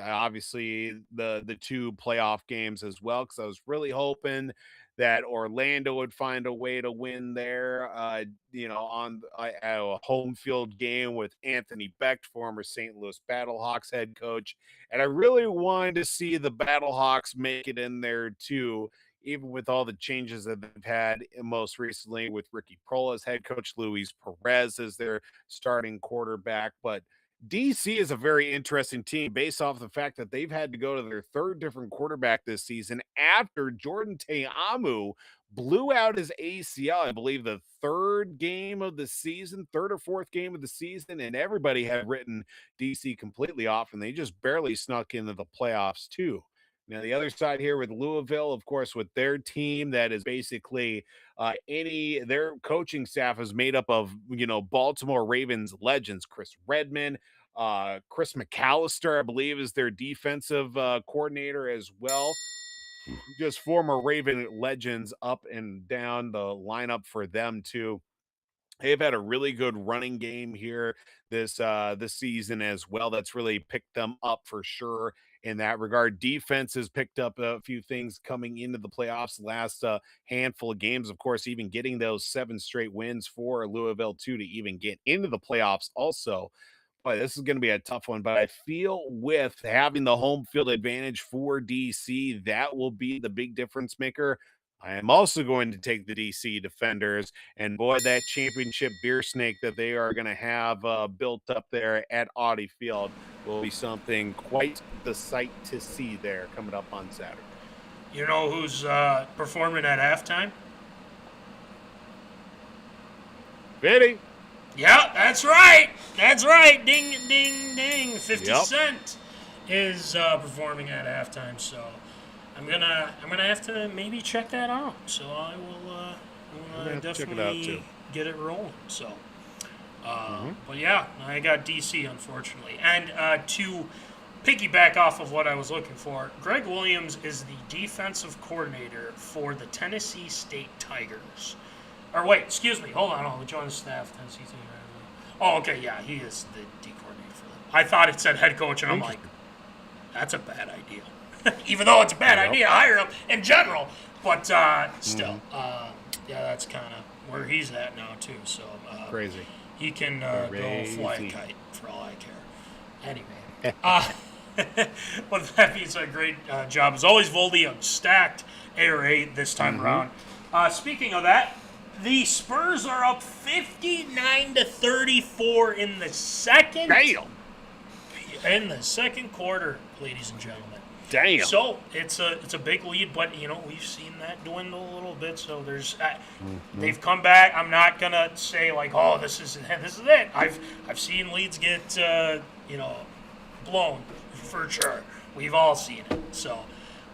obviously the two playoff games as well, because I was really hoping that Orlando would find a way to win there. On a home field game with Anthony Becht, former St. Louis Battlehawks head coach. And I really wanted to see the Battlehawks make it in there too, even with all the changes that they've had most recently with Ricky Prohl as head coach, Luis Perez as their starting quarterback. But DC is a very interesting team based off the fact that they've had to go to their third different quarterback this season after Jordan Te'amu blew out his ACL, I believe the third game of the season, third or fourth game of the season, and everybody had written DC completely off, and they just barely snuck into the playoffs too. Now, the other side here with Louisville, of course, with their team that is basically their coaching staff is made up of, Baltimore Ravens legends, Chris Redman, Chris McAllister, I believe, is their defensive coordinator as well. Just former Raven legends up and down the lineup for them too. They've had a really good running game here this season as well. That's really picked them up for sure in that regard. Defense has picked up a few things coming into the playoffs last handful of games. Of course, even getting those 7 straight wins for Louisville too to even get into the playoffs also. Boy, this is going to be a tough one, but I feel with having the home field advantage for DC, that will be the big difference maker. I am also going to take the DC Defenders, and boy, that championship beer snake that they are going to have built up there at Audi Field will be something quite the sight to see there coming up on Saturday. You know who's performing at halftime? Biddy. Yeah, that's right. That's right. Ding, ding, ding. 50 Yep. Cent is performing at halftime, so I'm gonna have to maybe check that out. So I will definitely get it rolling. So, but yeah, I got DC unfortunately, and to piggyback off of what I was looking for, Greg Williams is the defensive coordinator for the Tennessee State Tigers. Or wait, excuse me. Hold on. Join the staff. Tennessee State. Oh, okay. Yeah, he is the D coordinator for them. I thought it said head coach, and I'm like, that's a bad idea. Even though it's a bad idea to hire him in general, but still, yeah, that's kind of where he's at now too. So Crazy. He can go fly a kite for all I care. Anyway, with that being said, great job as always, Voldy. A stacked A this time around. Speaking of that, the Spurs are up 59-34 in the second. Damn. In the second quarter, ladies and gentlemen. Damn. So it's a big lead, but we've seen that dwindle a little bit. So there's they've come back. I'm not gonna say like, oh, this is it. I've seen leads get blown for sure. We've all seen it. So,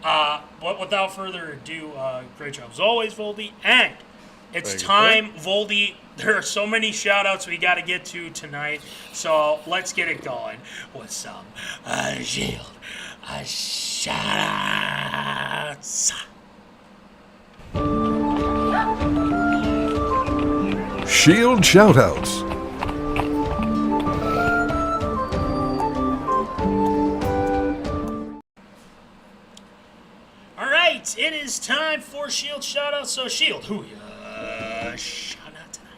but without further ado, great job as always, Voldy. And it's time, Voldy. There are so many shout-outs we got to get to tonight, so let's get it going with some Shield shout-outs. Shield shoutouts. All right, it is time for Shield shout-outs. So, Shield, who shout out tonight?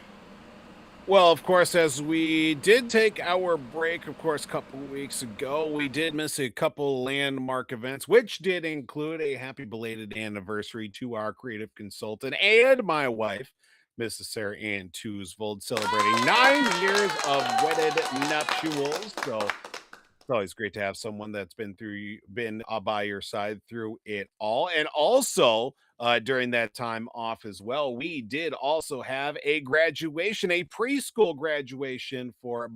Well, of course, as we did take our break, of course, a couple of weeks ago, we did miss a couple landmark events, which did include a happy belated anniversary to our creative consultant and my wife, Mrs. Sarah Ann Toosvold, celebrating 9 years of wedded nuptials. So it's always great to have someone that's been by your side through it all. And also, during that time off as well, we did also have a graduation, a preschool graduation for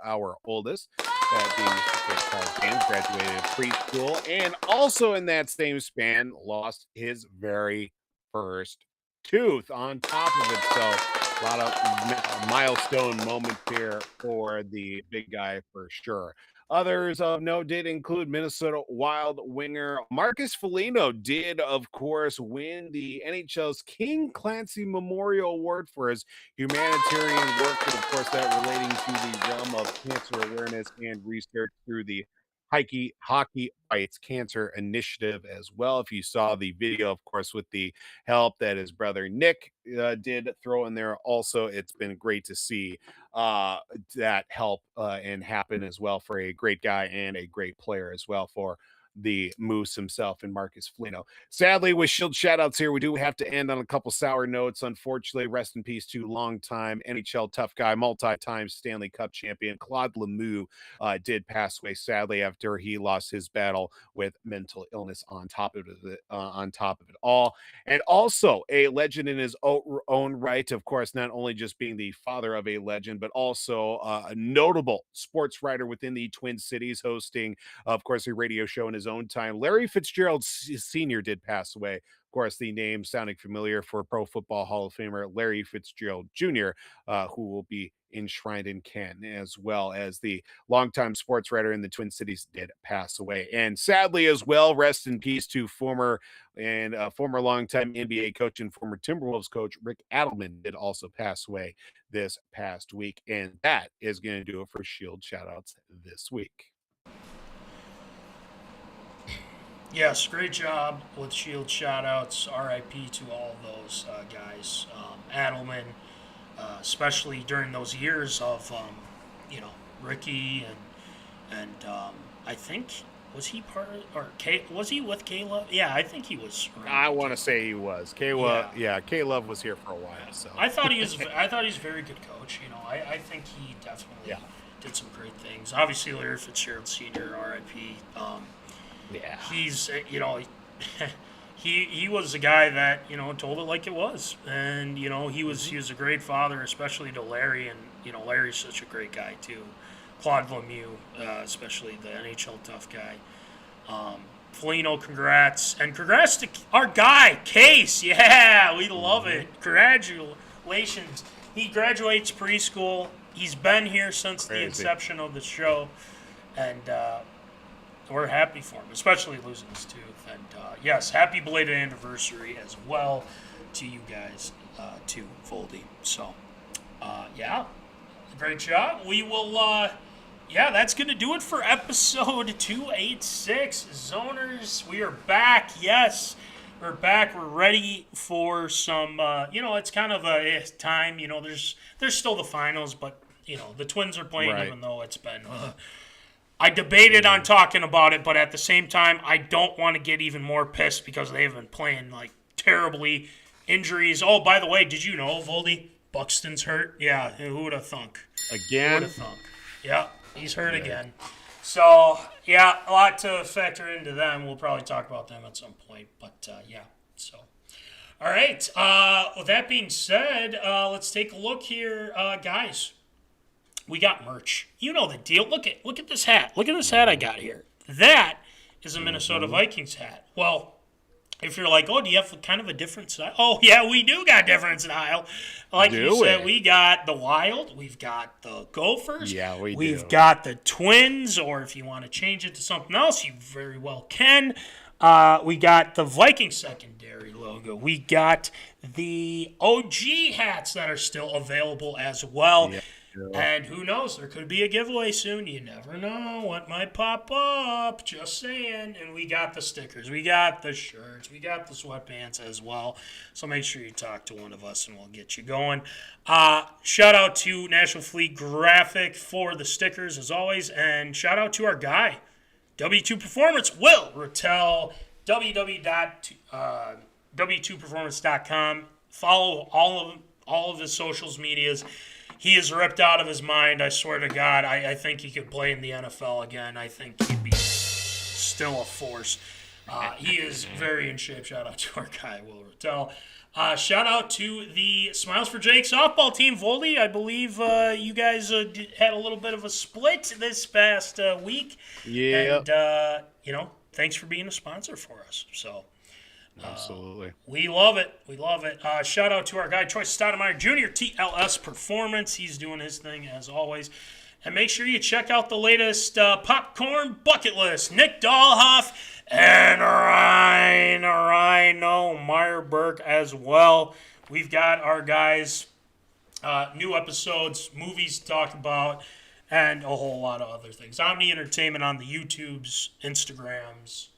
our oldest, that being Mr. James, graduated preschool, and also in that same span lost his very first tooth on top of it. So A lot of milestone moments here for the big guy for sure. Others of note did include Minnesota Wild winger Marcus Foligno did, of course, win the NHL's King Clancy Memorial Award for his humanitarian work, and of course that relating to the realm of cancer awareness and research through the Hockey Fights Cancer Initiative as well. If you saw the video, of course, with the help that his brother Nick did throw in there, also, it's been great to see that help and happen as well for a great guy and a great player as well for the Moose himself and Marcus Foligno. Sadly, with Shield shoutouts here, we do have to end on a couple sour notes. Unfortunately, rest in peace to longtime NHL tough guy, multi-time Stanley Cup champion Claude Lemieux did pass away sadly after he lost his battle with mental illness on top of it all. And also a legend in his own right, of course, not only just being the father of a legend, but also a notable sports writer within the Twin Cities, hosting, of course, a radio show in his own time. Larry Fitzgerald Sr. did pass away. Of course, the name sounding familiar for Pro Football Hall of Famer Larry Fitzgerald Jr., who will be enshrined in Canton, as well as the longtime sports writer in the Twin Cities did pass away. And sadly as well, rest in peace to former longtime NBA coach and former Timberwolves coach Rick Adelman did also pass away this past week. And that is going to do it for Shield shoutouts this week. Yes, great job with Shield shoutouts. RIP to all of those guys. Adelman, especially during those years of, Ricky and I think, was he part of, or was he with Caleb? Yeah, I think he was. I want to say he was. Caleb was here for a while. So I thought he was a very good coach. I think he definitely did some great things. Obviously, Larry Fitzgerald Sr., RIP. He's, he was a guy that, told it like it was. And, he was a great father, especially to Larry. And, Larry's such a great guy, too. Claude Lemieux, especially the NHL tough guy. Foligno, congrats. And congrats to our guy, Case. Yeah, we love it. Congratulations. He graduates preschool. He's been here since the inception of the show. And, we're happy for him, especially losing his tooth. And, yes, happy belated anniversary as well to you guys, to Voldy. So, great job. We will, that's going to do it for episode 286. Zoners, we are back. Yes, we're back. We're ready for some, it's kind of a time, there's still the finals, but, the Twins are playing, even though it's been... I debated on talking about it, but at the same time, I don't want to get even more pissed because they've been playing, terribly. Injuries. Oh, by the way, did you know, Voldy, Buxton's hurt? Yeah, who would have thunk? Again? Who would have thunk? Yeah, he's hurt again. So, a lot to factor into them. We'll probably talk about them at some point, but, so. All right, with that being said, let's take a look here, guys. We got merch. You know the deal. Look at this hat. Look at this hat I got here. That is a Minnesota Vikings hat. Well, if you're like, oh, do you have kind of a different style? Oh, yeah, we do got different style. Like you said, we got the Wild. We've got the Gophers. Yeah, We've got the Twins, or if you want to change it to something else, you very well can. We got the Viking secondary logo. We got the OG hats that are still available as well. Yeah. And who knows, there could be a giveaway soon. You never know what might pop up. Just saying. And we got the stickers. We got the shirts. We got the sweatpants as well. So make sure you talk to one of us and we'll get you going. Shout out to National Fleet Graphic for the stickers as always. And shout out to our guy, W2 Performance, Will Rattel, www.w2performance.com. Follow all of his socials medias. He is ripped out of his mind, I swear to God. I think he could play in the NFL again. I think he'd be still a force. He is very in shape. Shout out to our guy, Will Rattel. Shout out to the Smiles for Jake softball team. Voldy, I believe you guys had a little bit of a split this past week. Yeah. And, thanks for being a sponsor for us. So, Absolutely. We love it. We love it. Shout out to our guy, Troy Stoudemire Jr., TLS Performance. He's doing his thing as always. And make sure you check out the latest popcorn bucket list. Nick Dahlhoff and Rhino Meyerberg as well. We've got our guys, new episodes, movies to talk about, and a whole lot of other things. Omni Entertainment on the YouTubes, Instagrams,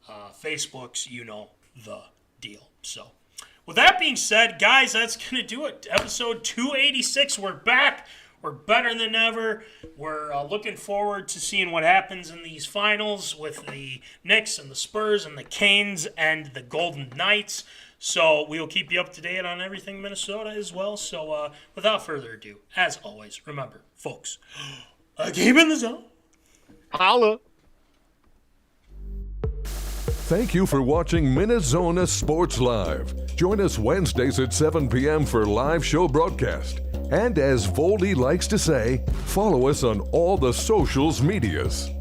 Facebooks, you know the deal. So, with that being said, guys, that's going to do it. Episode 286, we're back. We're better than ever. We're looking forward to seeing what happens in these finals with the Knicks and the Spurs and the Canes and the Golden Knights. So we'll keep you up to date on everything Minnesota as well. So without further ado, as always, remember, folks, a game in the zone. Holla. Thank you for watching MinneZona Sports Live. Join us Wednesdays at 7 p.m. for live show broadcast. And as Voldy likes to say, follow us on all the socials medias.